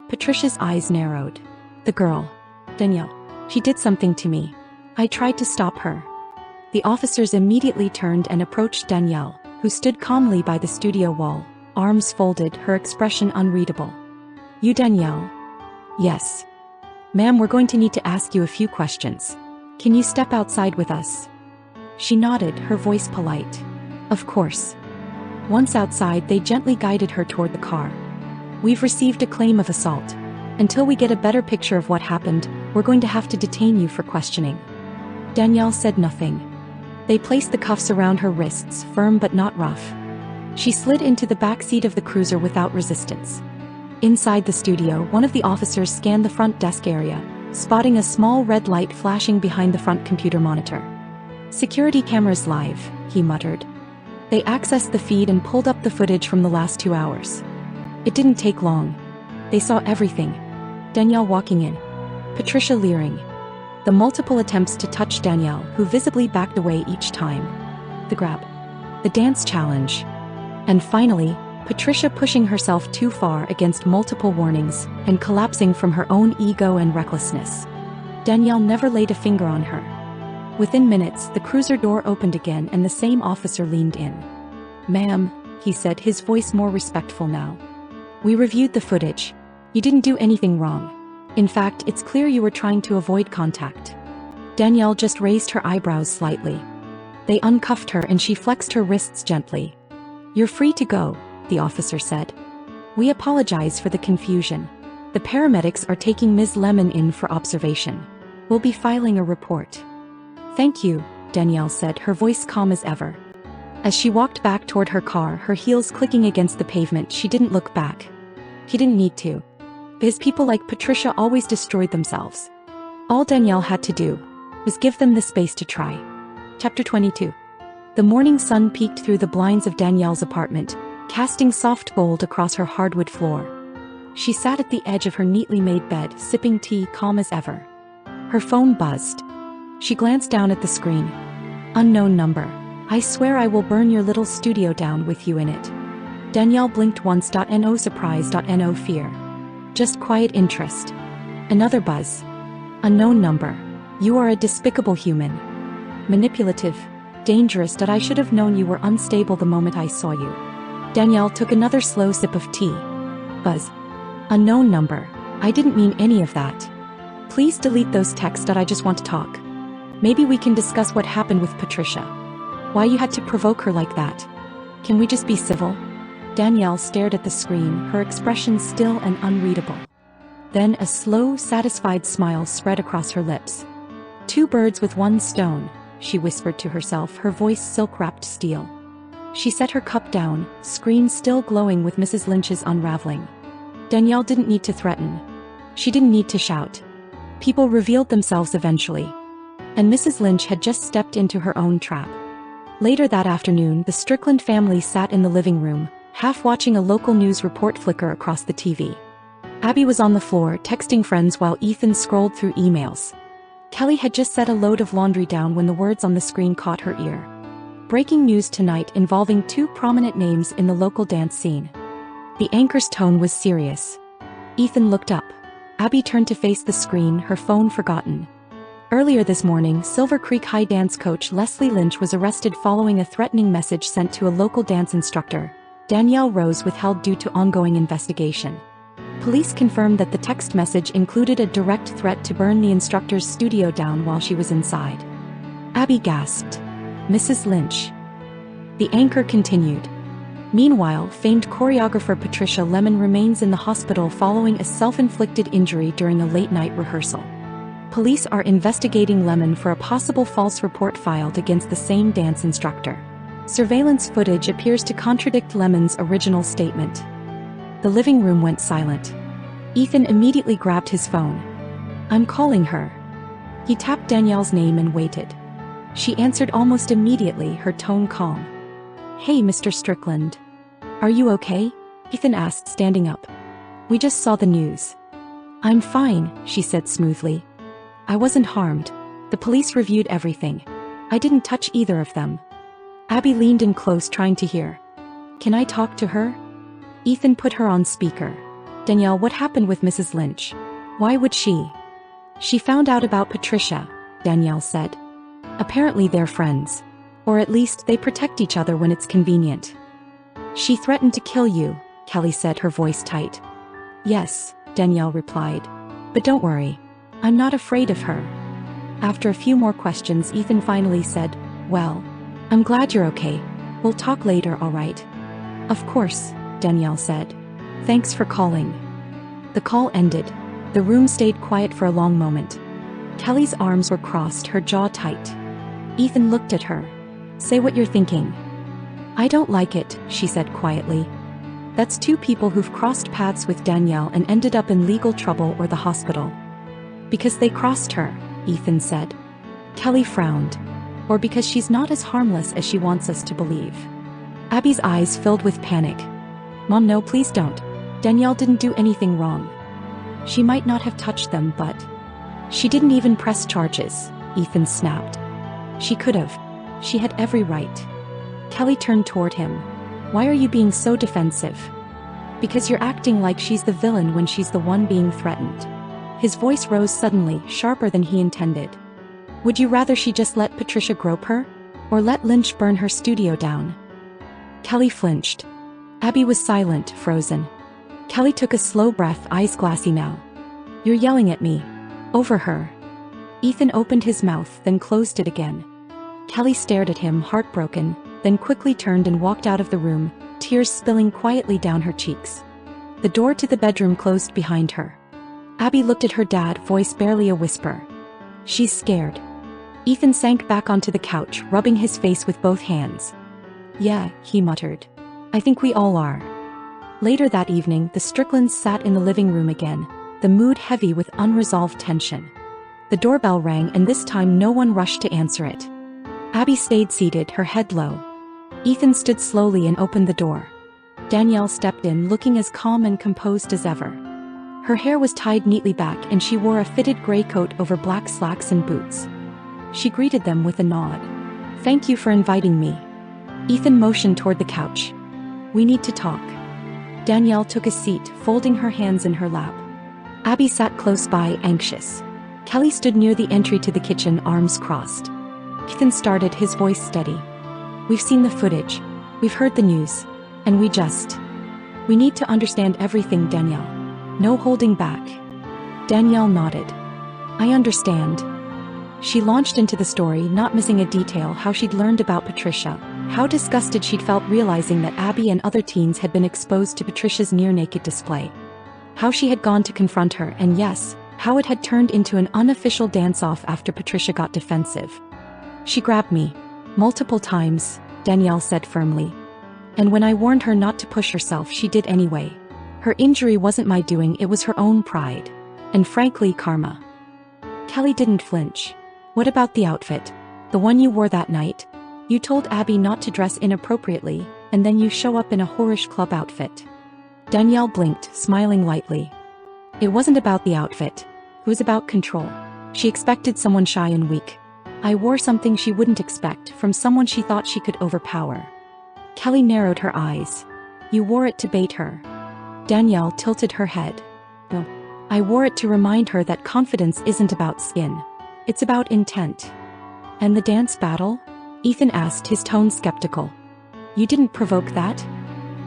Patricia's eyes narrowed. The girl. Danielle. She did something to me. I tried to stop her. The officers immediately turned and approached Danielle, who stood calmly by the studio wall, arms folded, her expression unreadable. You Danielle? Yes. Ma'am, we're going to need to ask you a few questions. Can you step outside with us? She nodded, her voice polite. Of course. Once outside, they gently guided her toward the car. We've received a claim of assault. Until we get a better picture of what happened, we're going to have to detain you for questioning. Danielle said nothing. They placed the cuffs around her wrists, firm but not rough. She slid into the back seat of the cruiser without resistance. Inside the studio, one of the officers scanned the front desk area, spotting a small red light flashing behind the front computer monitor. Security cameras live, he muttered. They accessed the feed and pulled up the footage from the last 2 hours. It didn't take long. They saw everything. Danielle walking in. Patricia leering. The multiple attempts to touch Danielle, who visibly backed away each time. The grab. The dance challenge. And finally, Patricia pushing herself too far against multiple warnings and collapsing from her own ego and recklessness. Danielle never laid a finger on her. Within minutes, the cruiser door opened again and the same officer leaned in. Ma'am, he said, his voice more respectful now. We reviewed the footage. You didn't do anything wrong. In fact, it's clear you were trying to avoid contact. Danielle just raised her eyebrows slightly. They uncuffed her and she flexed her wrists gently. You're free to go, the officer said. We apologize for the confusion. The paramedics are taking Ms. Lemon in for observation. We'll be filing a report. Thank you, Danielle said, her voice calm as ever. As she walked back toward her car, her heels clicking against the pavement, she didn't look back. She didn't need to. Because people like Patricia always destroyed themselves. All Danielle had to do was give them the space to try. Chapter 22. The morning sun peeked through the blinds of Danielle's apartment, casting soft gold across her hardwood floor. She sat at the edge of her neatly made bed, sipping tea, calm as ever. Her phone buzzed. She glanced down at the screen. Unknown number. I swear I will burn your little studio down with you in it. Danielle blinked once. No surprise. No fear. Just quiet interest. Another buzz. Unknown number. You are a despicable human. Manipulative. Dangerous. I should have known you were unstable the moment I saw you. Danielle took another slow sip of tea. Buzz. Unknown number. I didn't mean any of that. Please delete those texts. I just want to talk. Maybe we can discuss what happened with Patricia. Why you had to provoke her like that. Can we just be civil? Danielle stared at the screen, her expression still and unreadable. Then a slow, satisfied smile spread across her lips. 2 birds with 1 stone, she whispered to herself, her voice silk-wrapped steel. She set her cup down, screen still glowing with Mrs. Lynch's unraveling. Danielle didn't need to threaten. She didn't need to shout. People revealed themselves eventually. And Mrs. Lynch had just stepped into her own trap. Later that afternoon, the Strickland family sat in the living room, half watching a local news report flicker across the TV. Abby was on the floor, texting friends while Ethan scrolled through emails. Kelly had just set a load of laundry down when the words on the screen caught her ear. Breaking news tonight involving 2 prominent names in the local dance scene. The anchor's tone was serious. Ethan looked up. Abby turned to face the screen, her phone forgotten. Earlier this morning, Silver Creek High dance coach Leslie Lynch was arrested following a threatening message sent to a local dance instructor. Danielle Rose withheld due to ongoing investigation. Police confirmed that the text message included a direct threat to burn the instructor's studio down while she was inside. Abby gasped. Mrs. Lynch. The anchor continued. Meanwhile, famed choreographer Patricia Lemon remains in the hospital following a self-inflicted injury during a late-night rehearsal. Police are investigating Lemon for a possible false report filed against the same dance instructor. Surveillance footage appears to contradict Lemon's original statement. The living room went silent. Ethan immediately grabbed his phone. "I'm calling her." He tapped Danielle's name and waited. She answered almost immediately, her tone calm. "Hey, Mr. Strickland. Are you okay?" Ethan asked, standing up. "We just saw the news." "I'm fine," she said smoothly. "I wasn't harmed. The police reviewed everything. I didn't touch either of them." Abby leaned in close, trying to hear. "Can I talk to her?" Ethan put her on speaker. "Danielle, what happened with Mrs. Lynch? Why would she?" "She found out about Patricia," Danielle said. "Apparently they're friends. Or at least they protect each other when it's convenient." "She threatened to kill you," Kelly said, her voice tight. "Yes," Danielle replied. "But don't worry. I'm not afraid of her." After a few more questions, Ethan finally said, "Well, I'm glad you're okay. We'll talk later, all right?" "Of course," Danielle said. "Thanks for calling." The call ended. The room stayed quiet for a long moment. Kelly's arms were crossed, her jaw tight. Ethan looked at her. "Say what you're thinking." "I don't like it," she said quietly. "That's two people who've crossed paths with Danielle and ended up in legal trouble or the hospital." "Because they crossed her," Ethan said. Kelly frowned. "Or because she's not as harmless as she wants us to believe." Abby's eyes filled with panic. "Mom, no, please don't. Danielle didn't do anything wrong. She might not have touched them, but..." "She didn't even press charges," Ethan snapped. "She could have. She had every right." Kelly turned toward him. "Why are you being so defensive?" "Because you're acting like she's the villain when she's the one being threatened." His voice rose suddenly, sharper than he intended. "Would you rather she just let Patricia grope her? Or let Lynch burn her studio down?" Kelly flinched. Abby was silent, frozen. Kelly took a slow breath, eyes glassy now. "You're yelling at me. Over her." Ethan opened his mouth, then closed it again. Kelly stared at him, heartbroken, then quickly turned and walked out of the room, tears spilling quietly down her cheeks. The door to the bedroom closed behind her. Abby looked at her dad, voice barely a whisper. "She's scared." Ethan sank back onto the couch, rubbing his face with both hands. "Yeah," he muttered. "I think we all are." Later that evening, the Stricklands sat in the living room again, the mood heavy with unresolved tension. The doorbell rang, and this time no one rushed to answer it. Abby stayed seated, her head low. Ethan stood slowly and opened the door. Danielle stepped in, looking as calm and composed as ever. Her hair was tied neatly back, and she wore a fitted gray coat over black slacks and boots. She greeted them with a nod. "Thank you for inviting me." Ethan motioned toward the couch. "We need to talk." Danielle took a seat, folding her hands in her lap. Abby sat close by, anxious. Kelly stood near the entry to the kitchen, arms crossed. Ethan started, his voice steady. "We've seen the footage. We've heard the news. And we need to understand everything, Danielle. No holding back." Danielle nodded. "I understand." She launched into the story, not missing a detail: how she'd learned about Patricia, how disgusted she'd felt realizing that Abby and other teens had been exposed to Patricia's near-naked display, how she had gone to confront her, and yes, how it had turned into an unofficial dance-off after Patricia got defensive. "She grabbed me. Multiple times," Danielle said firmly. "And when I warned her not to push herself, she did anyway. Her injury wasn't my doing, it was her own pride. And frankly, karma." Kelly didn't flinch. "What about the outfit? The one you wore that night? You told Abby not to dress inappropriately, and then you show up in a whorish club outfit." Danielle blinked, smiling lightly. "It wasn't about the outfit. It was about control. She expected someone shy and weak. I wore something she wouldn't expect, from someone she thought she could overpower." Kelly narrowed her eyes. "You wore it to bait her." Danielle tilted her head. "No. I wore it to remind her that confidence isn't about skin. It's about intent." "And the dance battle?" Ethan asked, his tone skeptical. "You didn't provoke that?"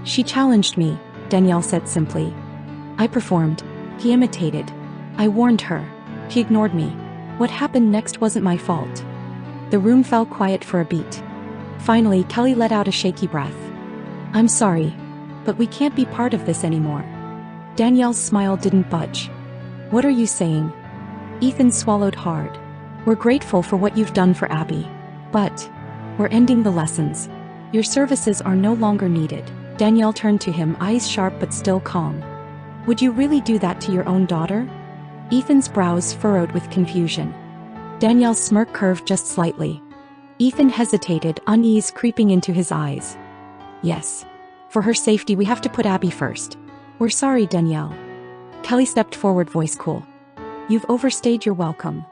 "She challenged me," Danielle said simply. "I performed. He imitated. I warned her. She ignored me. What happened next wasn't my fault." The room fell quiet for a beat. Finally, Kelly let out a shaky breath. I'm sorry, but we can't be part of this anymore. Danielle's smile didn't budge. What are you saying? Ethan swallowed hard. We're grateful for what you've done for Abby. But we're ending the lessons. Your services are no longer needed. Danielle turned to him, eyes sharp but still calm. Would you really do that to your own daughter? Ethan's brows furrowed with confusion. Danielle's smirk curved just slightly. Ethan hesitated, unease creeping into his eyes. Yes. For her safety, we have to put Abby first. We're sorry, Danielle. Kelly stepped forward, voice cool. You've overstayed your welcome.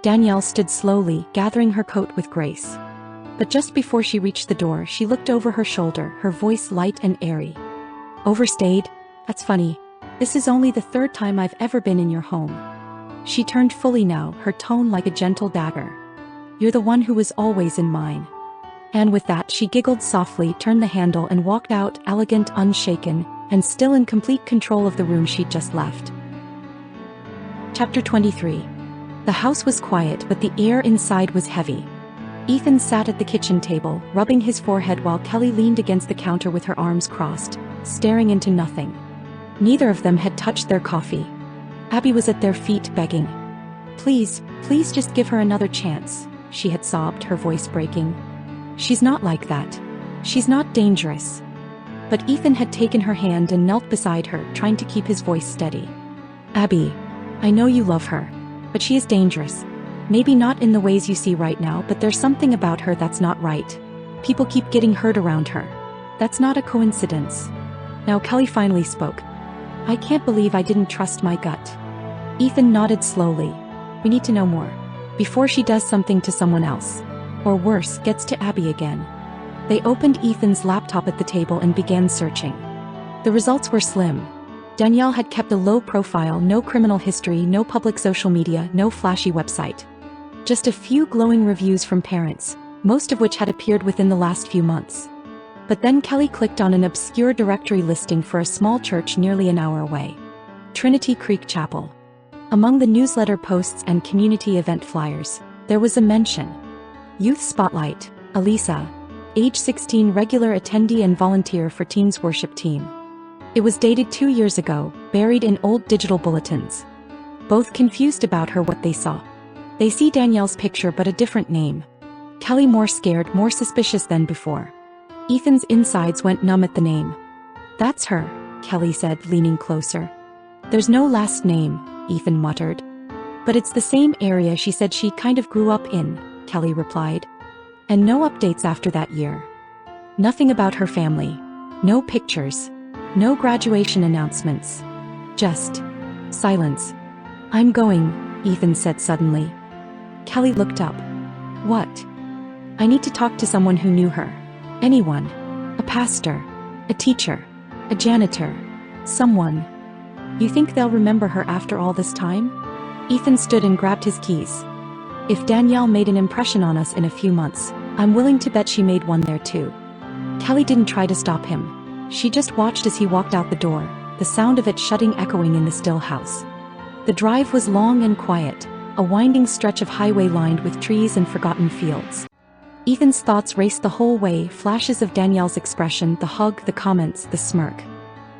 Danielle stood slowly, gathering her coat with grace. But just before she reached the door, she looked over her shoulder, her voice light and airy. Overstayed? That's funny. This is only the third time I've ever been in your home. She turned fully now, her tone like a gentle dagger. You're the one who was always in mine. And with that, she giggled softly, turned the handle and walked out, elegant, unshaken, and still in complete control of the room she'd just left. Chapter 23. The house was quiet, but the air inside was heavy. Ethan sat at the kitchen table, rubbing his forehead while Kelly leaned against the counter with her arms crossed, staring into nothing. Neither of them had touched their coffee. Abby was at their feet, begging. Please, please just give her another chance, she had sobbed, her voice breaking. She's not like that. She's not dangerous. But Ethan had taken her hand and knelt beside her, trying to keep his voice steady. Abby, I know you love her, but she is dangerous. Maybe not in the ways you see right now, but there's something about her that's not right. People keep getting hurt around her. That's not a coincidence. Now Kelly finally spoke. I can't believe I didn't trust my gut. Ethan nodded slowly. We need to know more. Before she does something to someone else. Or worse, gets to Abby again. They opened Ethan's laptop at the table and began searching. The results were slim. Danielle had kept a low profile, no criminal history, no public social media, no flashy website. Just a few glowing reviews from parents, most of which had appeared within the last few months. But then Kelly clicked on an obscure directory listing for a small church nearly an hour away. Trinity Creek Chapel. Among the newsletter posts and community event flyers, there was a mention. Youth Spotlight, Elisa, age 16, regular attendee and volunteer for Teens Worship Team. It was dated 2 years ago, buried in old digital bulletins. Both confused about her what they saw. They see Danielle's picture but a different name. Kelly more scared, more suspicious than before. Ethan's insides went numb at the name. That's her, Kelly said, leaning closer. There's no last name, Ethan muttered. But it's the same area she said she kind of grew up in, Kelly replied. And no updates after that year. Nothing about her family. No pictures. No graduation announcements. Just silence. I'm going, Ethan said suddenly. Kelly looked up. What? I need to talk to someone who knew her. Anyone. A pastor. A teacher. A janitor. Someone. You think they'll remember her after all this time? Ethan stood and grabbed his keys. If Danielle made an impression on us in a few months, I'm willing to bet she made one there too. Kelly didn't try to stop him. She just watched as he walked out the door, the sound of it shutting echoing in the still house. The drive was long and quiet, a winding stretch of highway lined with trees and forgotten fields. Ethan's thoughts raced the whole way, flashes of Danielle's expression, the hug, the comments, the smirk.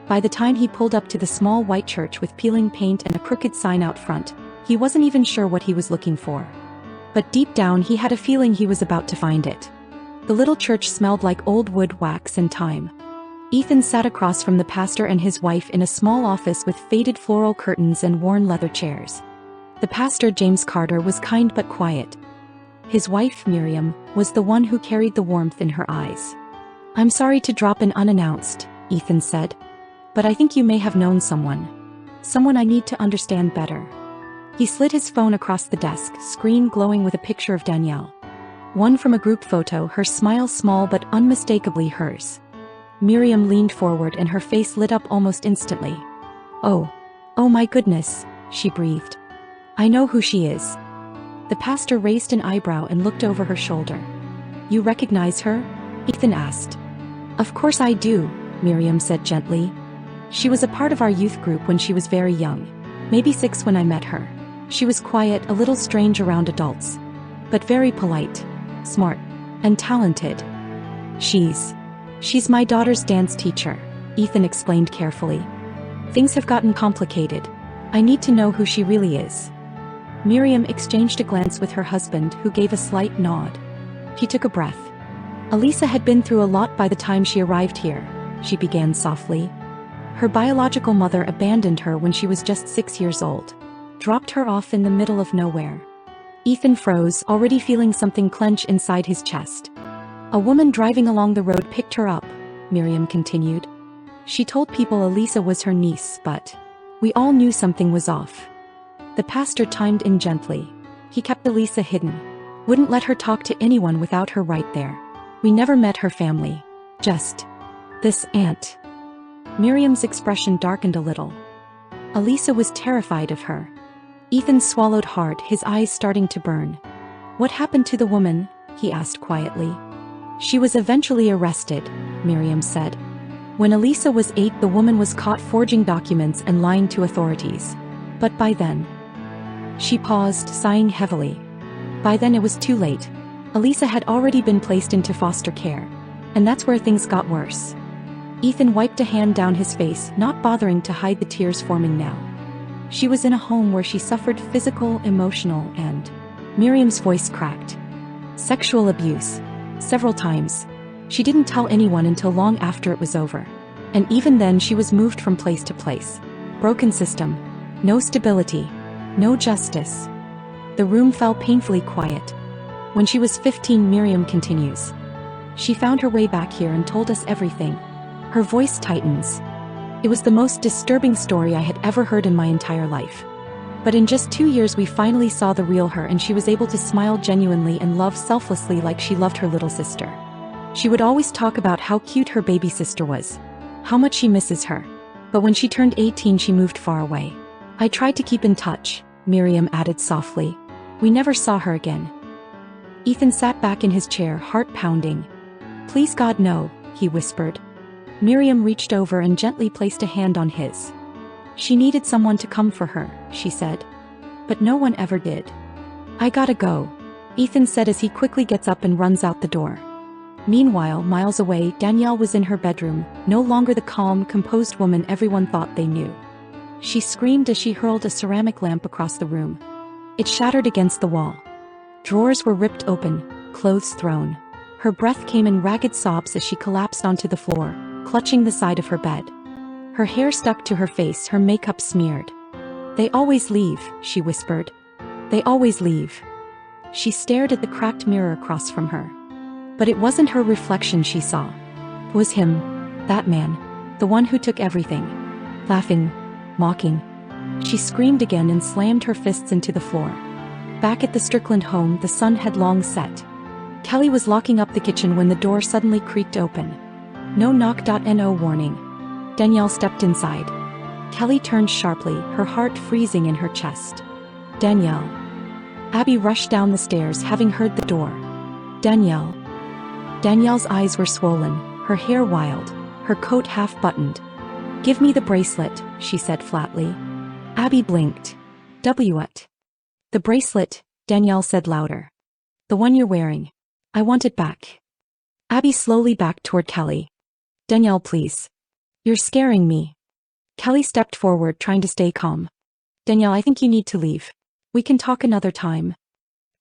By the time he pulled up to the small white church with peeling paint and a crooked sign out front, he wasn't even sure what he was looking for. But deep down he had a feeling he was about to find it. The little church smelled like old wood, wax, and thyme. Ethan sat across from the pastor and his wife in a small office with faded floral curtains and worn leather chairs. The pastor, James Carter, was kind but quiet. His wife, Miriam, was the one who carried the warmth in her eyes. I'm sorry to drop in unannounced, Ethan said. But I think you may have known someone. Someone I need to understand better. He slid his phone across the desk, screen glowing with a picture of Danielle. One from a group photo, her smile small but unmistakably hers. Miriam leaned forward and her face lit up almost instantly. Oh my goodness, she breathed. I know who she is. The pastor raised an eyebrow and looked over her shoulder. You recognize her? Ethan asked. Of course I do, Miriam said gently. She was a part of our youth group when she was very young, maybe 6 when I met her. She was quiet, a little strange around adults, but very polite, smart, and talented. She's my daughter's dance teacher, Ethan explained carefully. Things have gotten complicated. I need to know who she really is. Miriam exchanged a glance with her husband, who gave a slight nod. He took a breath. Elisa had been through a lot by the time she arrived here, she began softly. Her biological mother abandoned her when she was just 6 years old. Dropped her off in the middle of nowhere. Ethan froze, already feeling something clench inside his chest. A woman driving along the road picked her up, Miriam continued. She told people Elisa was her niece, but we all knew something was off. The pastor chimed in gently. He kept Elisa hidden. Wouldn't let her talk to anyone without her right there. We never met her family. Just this aunt. Miriam's expression darkened a little. Elisa was terrified of her. Ethan swallowed hard, his eyes starting to burn. What happened to the woman? He asked quietly. She was eventually arrested, Miriam said. When Elisa was 8, the woman was caught forging documents and lying to authorities. But by then... She paused, sighing heavily. By then it was too late. Elisa had already been placed into foster care. And that's where things got worse. Ethan wiped a hand down his face, not bothering to hide the tears forming now. She was in a home where she suffered physical, emotional, and... Miriam's voice cracked. Sexual abuse. Several times. She didn't tell anyone until long after it was over. And even then she was moved from place to place. Broken system. No stability. No justice. The room fell painfully quiet. When she was 15, Miriam continues. She found her way back here and told us everything. Her voice tightens. It was the most disturbing story I had ever heard in my entire life. But in just 2 years we finally saw the real her, and she was able to smile genuinely and love selflessly like she loved her little sister. She would always talk about how cute her baby sister was. How much she misses her. But when she turned 18 she moved far away. I tried to keep in touch, Miriam added softly. We never saw her again. Ethan sat back in his chair, heart pounding. Please God no, he whispered. Miriam reached over and gently placed a hand on his. She needed someone to come for her, she said. But no one ever did. I gotta go, Ethan said as he quickly gets up and runs out the door. Meanwhile, miles away, Danielle was in her bedroom, no longer the calm, composed woman everyone thought they knew. She screamed as she hurled a ceramic lamp across the room. It shattered against the wall. Drawers were ripped open, clothes thrown. Her breath came in ragged sobs as she collapsed onto the floor, clutching the side of her bed. Her hair stuck to her face, her makeup smeared. They always leave, she whispered. They always leave. She stared at the cracked mirror across from her. But it wasn't her reflection she saw. It was him, that man, the one who took everything. Laughing, mocking. She screamed again and slammed her fists into the floor. Back at the Strickland home, the sun had long set. Kelly was locking up the kitchen when the door suddenly creaked open. No knock.no warning. Danielle stepped inside. Kelly turned sharply, her heart freezing in her chest. Danielle. Abby rushed down the stairs, having heard the door. Danielle. Danielle's eyes were swollen, her hair wild, her coat half-buttoned. Give me the bracelet, she said flatly. Abby blinked. What? The bracelet, Danielle said louder. The one you're wearing. I want it back. Abby slowly backed toward Kelly. Danielle, please. You're scaring me. Kelly stepped forward, trying to stay calm. Danielle, I think you need to leave. We can talk another time.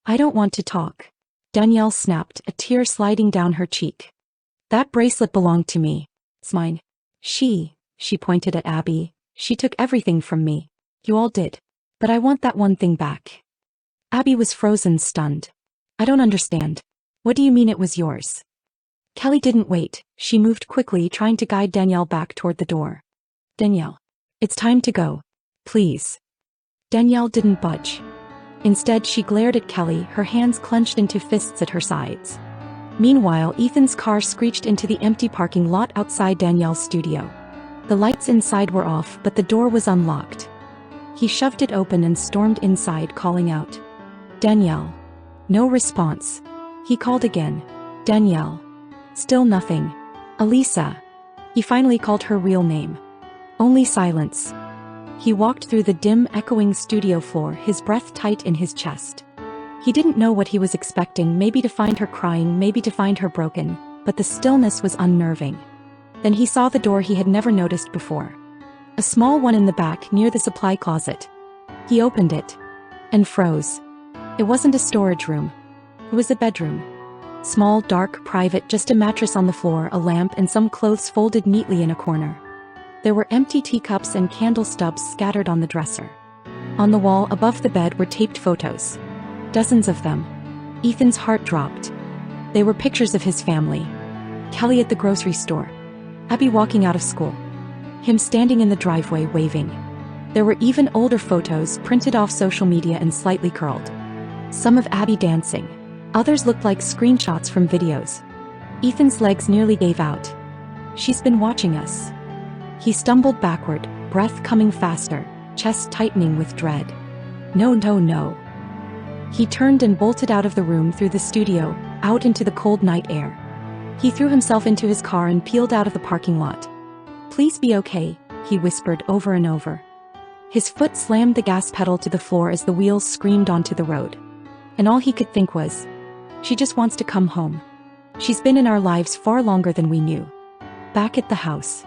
I don't want to talk. Danielle snapped, a tear sliding down her cheek. That bracelet belonged to me. It's mine. She pointed at Abby. She took everything from me. You all did. But I want that one thing back. Abby was frozen, stunned. I don't understand. What do you mean it was yours? Kelly didn't wait. She moved quickly, trying to guide Danielle back toward the door. Danielle. It's time to go. Please. Danielle didn't budge. Instead, she glared at Kelly, her hands clenched into fists at her sides. Meanwhile, Ethan's car screeched into the empty parking lot outside Danielle's studio. The lights inside were off, but the door was unlocked. He shoved it open and stormed inside, calling out. Danielle. No response. He called again. Danielle. Still nothing. Elisa. He finally called her real name. Only silence. He walked through the dim, echoing studio floor, his breath tight in his chest. He didn't know what he was expecting, maybe to find her crying, maybe to find her broken, but the stillness was unnerving. Then he saw the door he had never noticed before. A small one in the back near the supply closet. He opened it and froze. It wasn't a storage room. It was a bedroom. Small, dark, private, just a mattress on the floor, a lamp, and some clothes folded neatly in a corner. There were empty teacups and candle stubs scattered on the dresser. On the wall above the bed were taped photos. Dozens of them. Ethan's heart dropped. They were pictures of his family. Kelly at the grocery store. Abby walking out of school. Him standing in the driveway waving. There were even older photos printed off social media and slightly curled. Some of Abby dancing. Others looked like screenshots from videos. Ethan's legs nearly gave out. She's been watching us. He stumbled backward, breath coming faster, chest tightening with dread. No, no, no. He turned and bolted out of the room through the studio, out into the cold night air. He threw himself into his car and peeled out of the parking lot. "Please be okay," he whispered over and over. His foot slammed the gas pedal to the floor as the wheels screamed onto the road. And all he could think was, she just wants to come home. She's been in our lives far longer than we knew. Back at the house.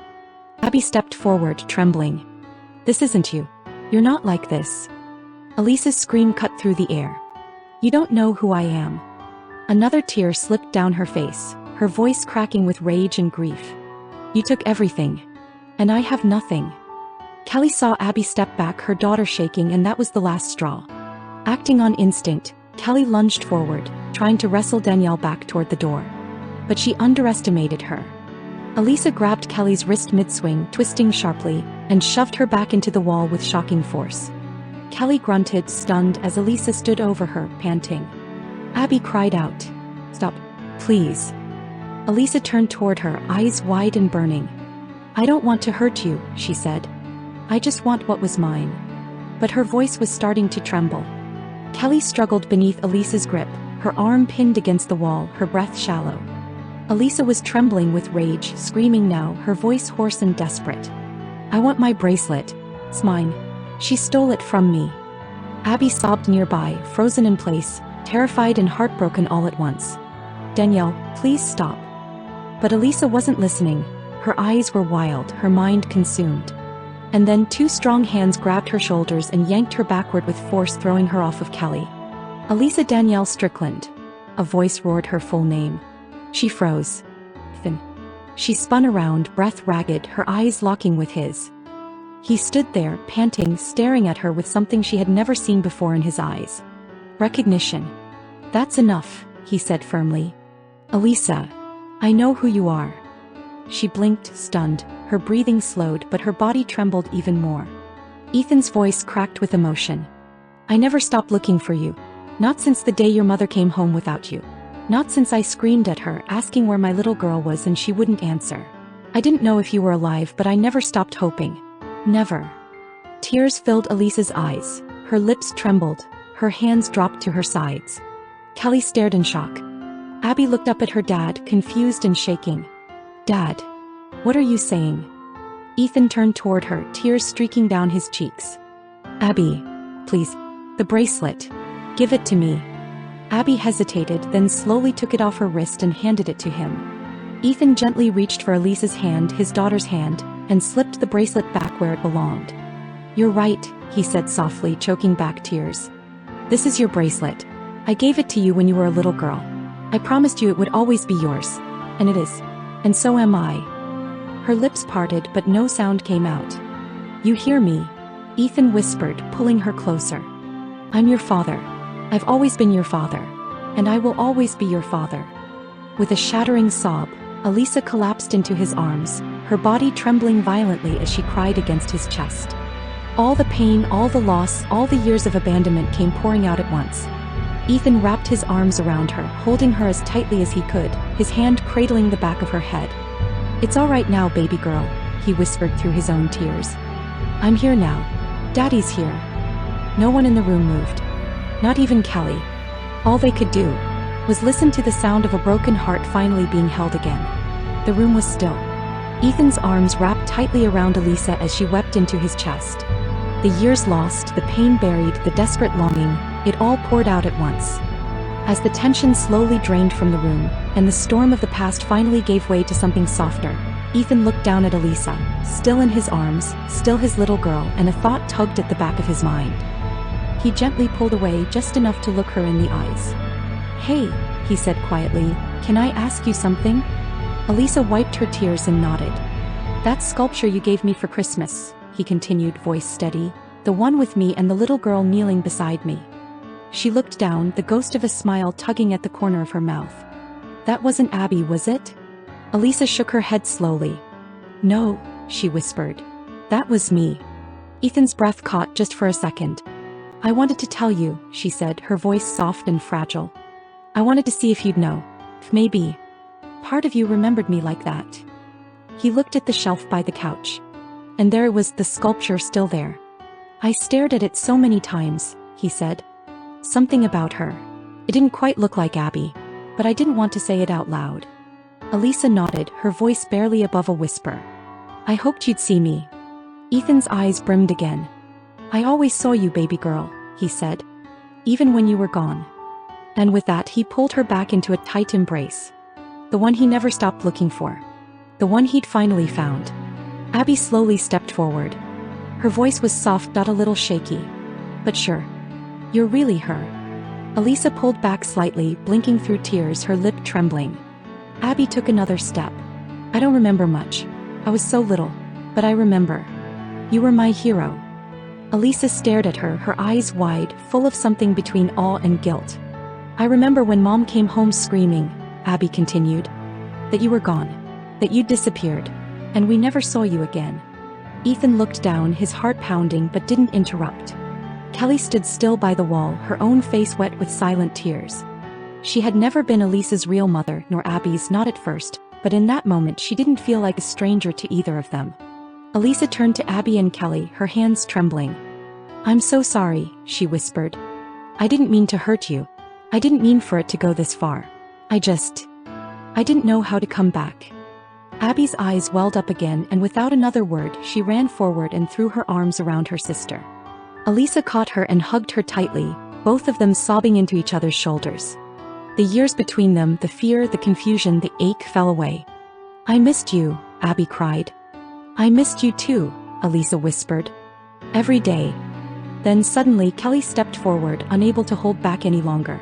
Abby stepped forward, trembling. "This isn't you. You're not like this." Elisa's scream cut through the air. "You don't know who I am." Another tear slipped down her face, her voice cracking with rage and grief. "You took everything. And I have nothing." Kelly saw Abby step back, her daughter shaking, and that was the last straw. Acting on instinct, Kelly lunged forward, trying to wrestle Danielle back toward the door. But she underestimated her. Elisa grabbed Kelly's wrist mid-swing, twisting sharply, and shoved her back into the wall with shocking force. Kelly grunted, stunned, as Elisa stood over her, panting. Abby cried out, "Stop, please." Elisa turned toward her, eyes wide and burning. "I don't want to hurt you," she said. "I just want what was mine." But her voice was starting to tremble. Kelly struggled beneath Elisa's grip, her arm pinned against the wall, her breath shallow. Elisa was trembling with rage, screaming now, her voice hoarse and desperate. "I want my bracelet. It's mine. She stole it from me." Abby sobbed nearby, frozen in place, terrified and heartbroken all at once. "Danielle, please stop." But Elisa wasn't listening. Her eyes were wild, her mind consumed. And then two strong hands grabbed her shoulders and yanked her backward with force, throwing her off of Kelly. "Elisa Danielle Strickland." A voice roared her full name. She froze. Then she spun around, breath ragged, her eyes locking with his. He stood there, panting, staring at her with something she had never seen before in his eyes. Recognition. "That's enough," he said firmly. "Elisa, I know who you are." She blinked, stunned, her breathing slowed, but her body trembled even more. Ethan's voice cracked with emotion. "I never stopped looking for you. Not since the day your mother came home without you. Not since I screamed at her, asking where my little girl was, and she wouldn't answer. I didn't know if you were alive, but I never stopped hoping. Never." Tears filled Elisa's eyes. Her lips trembled. Her hands dropped to her sides. Kelly stared in shock. Abby looked up at her dad, confused and shaking. "Dad, what are you saying?" Ethan turned toward her, tears streaking down his cheeks. "Abby, please, the bracelet. Give it to me." Abby hesitated, then slowly took it off her wrist and handed it to him. Ethan gently reached for Elisa's hand, his daughter's hand, and slipped the bracelet back where it belonged. "You're right," he said softly, choking back tears. "This is your bracelet. I gave it to you when you were a little girl. I promised you it would always be yours. And it is. And so am I." Her lips parted, but no sound came out. "You hear me?" Ethan whispered, pulling her closer. "I'm your father. I've always been your father. And I will always be your father." With a shattering sob, Elisa collapsed into his arms, her body trembling violently as she cried against his chest. All the pain, all the loss, all the years of abandonment came pouring out at once. Ethan wrapped his arms around her, holding her as tightly as he could, his hand cradling the back of her head. "It's all right now, baby girl," he whispered through his own tears. "I'm here now. Daddy's here." No one in the room moved. Not even Kelly. All they could do was listen to the sound of a broken heart finally being held again. The room was still. Ethan's arms wrapped tightly around Elisa as she wept into his chest. The years lost, the pain buried, the desperate longing, it all poured out at once. As the tension slowly drained from the room, and the storm of the past finally gave way to something softer, Ethan looked down at Elisa, still in his arms, still his little girl, and a thought tugged at the back of his mind. He gently pulled away just enough to look her in the eyes. "Hey," he said quietly, "can I ask you something?" Elisa wiped her tears and nodded. "That sculpture you gave me for Christmas," he continued, voice steady, "the one with me and the little girl kneeling beside me." She looked down, the ghost of a smile tugging at the corner of her mouth. "That wasn't Abby, was it?" Elisa shook her head slowly. "No," she whispered. "That was me." Ethan's breath caught just for a second. "I wanted to tell you," she said, her voice soft and fragile. "I wanted to see if you'd know. If maybe part of you remembered me like that." He looked at the shelf by the couch. And there it was, the sculpture still there. "I stared at it so many times," he said. "Something about her. It didn't quite look like Abby, but I didn't want to say it out loud." Elisa nodded, her voice barely above a whisper. "I hoped you'd see me." Ethan's eyes brimmed again. "I always saw you, baby girl," he said. "Even when you were gone." And with that he pulled her back into a tight embrace. The one he never stopped looking for. The one he'd finally found. Abby slowly stepped forward. Her voice was soft, a little shaky. "But sure. You're really her." Elisa pulled back slightly, blinking through tears, her lip trembling. Abby took another step. "I don't remember much. I was so little. But I remember. You were my hero." Elisa stared at her, her eyes wide, full of something between awe and guilt. "I remember when Mom came home screaming," Abby continued. "That you were gone. That you'd disappeared. And we never saw you again." Ethan looked down, his heart pounding, but didn't interrupt. Kelly stood still by the wall, her own face wet with silent tears. She had never been Elisa's real mother, nor Abby's, not at first, but in that moment she didn't feel like a stranger to either of them. Elisa turned to Abby and Kelly, her hands trembling. "I'm so sorry," she whispered. "I didn't mean to hurt you. I didn't mean for it to go this far. I didn't know how to come back." Abby's eyes welled up again, and without another word she ran forward and threw her arms around her sister. Elisa caught her and hugged her tightly, both of them sobbing into each other's shoulders. The years between them, the fear, the confusion, the ache fell away. "I missed you," Abby cried. "I missed you too," Elisa whispered. "Every day." Then suddenly Kelly stepped forward, unable to hold back any longer.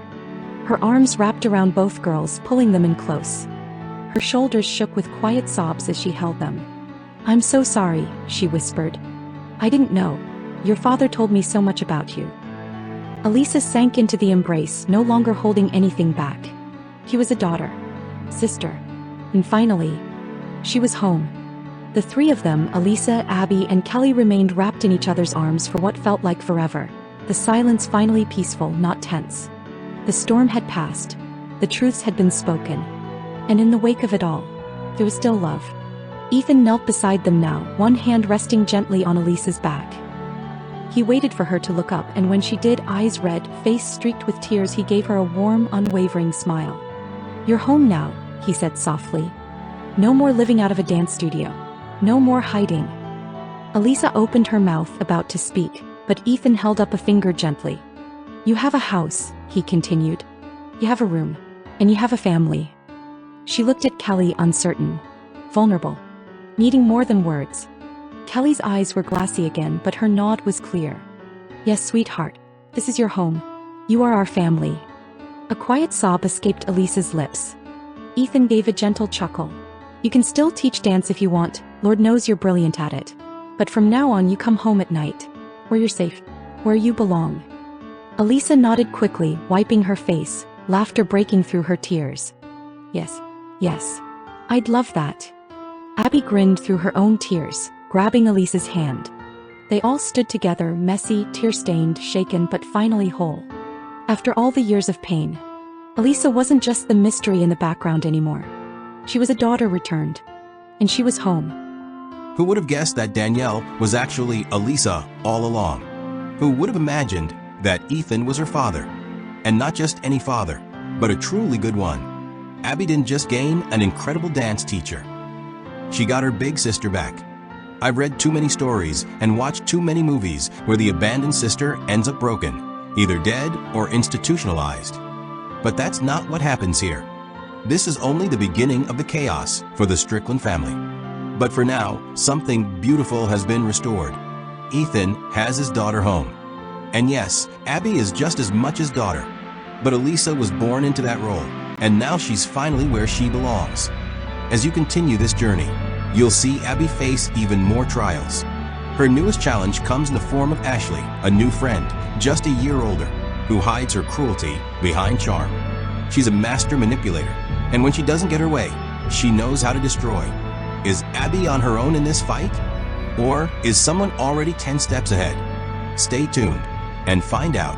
Her arms wrapped around both girls, pulling them in close. Her shoulders shook with quiet sobs as she held them. "I'm so sorry," she whispered. "I didn't know. Your father told me so much about you." Elisa sank into the embrace, no longer holding anything back. He was a daughter, sister, and finally, she was home. The three of them, Elisa, Abby, and Kelly, remained wrapped in each other's arms for what felt like forever. The silence finally peaceful, not tense. The storm had passed. The truths had been spoken. And in the wake of it all, there was still love. Ethan knelt beside them now, one hand resting gently on Elisa's back. He waited for her to look up, and when she did, eyes red, face streaked with tears, he gave her a warm, unwavering smile. "You're home now," he said softly. "No more living out of a dance studio. No more hiding." Elisa opened her mouth, about to speak, but Ethan held up a finger gently. "You have a house," he continued. "You have a room. And you have a family." She looked at Kelly, uncertain, vulnerable, needing more than words. Kelly's eyes were glassy again, but her nod was clear. "Yes, sweetheart. This is your home. You are our family." A quiet sob escaped Elisa's lips. Ethan gave a gentle chuckle. "You can still teach dance if you want. Lord knows you're brilliant at it. But from now on you come home at night. Where you're safe. Where you belong." Elisa nodded quickly, wiping her face, laughter breaking through her tears. Yes. I'd love that." Abby grinned through her own tears, grabbing Elisa's hand. They all stood together, messy, tear-stained, shaken, but finally whole. After all the years of pain, Elisa wasn't just the mystery in the background anymore. She was a daughter returned. And she was home. Who would have guessed that Danielle was actually Elisa all along? Who would have imagined that Ethan was her father? And not just any father, but a truly good one. Abby didn't just gain an incredible dance teacher. She got her big sister back. I've read too many stories and watched too many movies where the abandoned sister ends up broken, either dead or institutionalized. But that's not what happens here. This is only the beginning of the chaos for the Strickland family. But for now, something beautiful has been restored. Ethan has his daughter home. And yes, Abby is just as much his daughter. But Elisa was born into that role, and now she's finally where she belongs. As you continue this journey, you'll see Abby face even more trials. Her newest challenge comes in the form of Ashley, a new friend, just a year older, who hides her cruelty behind charm. She's a master manipulator, and when she doesn't get her way, she knows how to destroy. Is Abby on her own in this fight? Or is someone already 10 steps ahead? Stay tuned and find out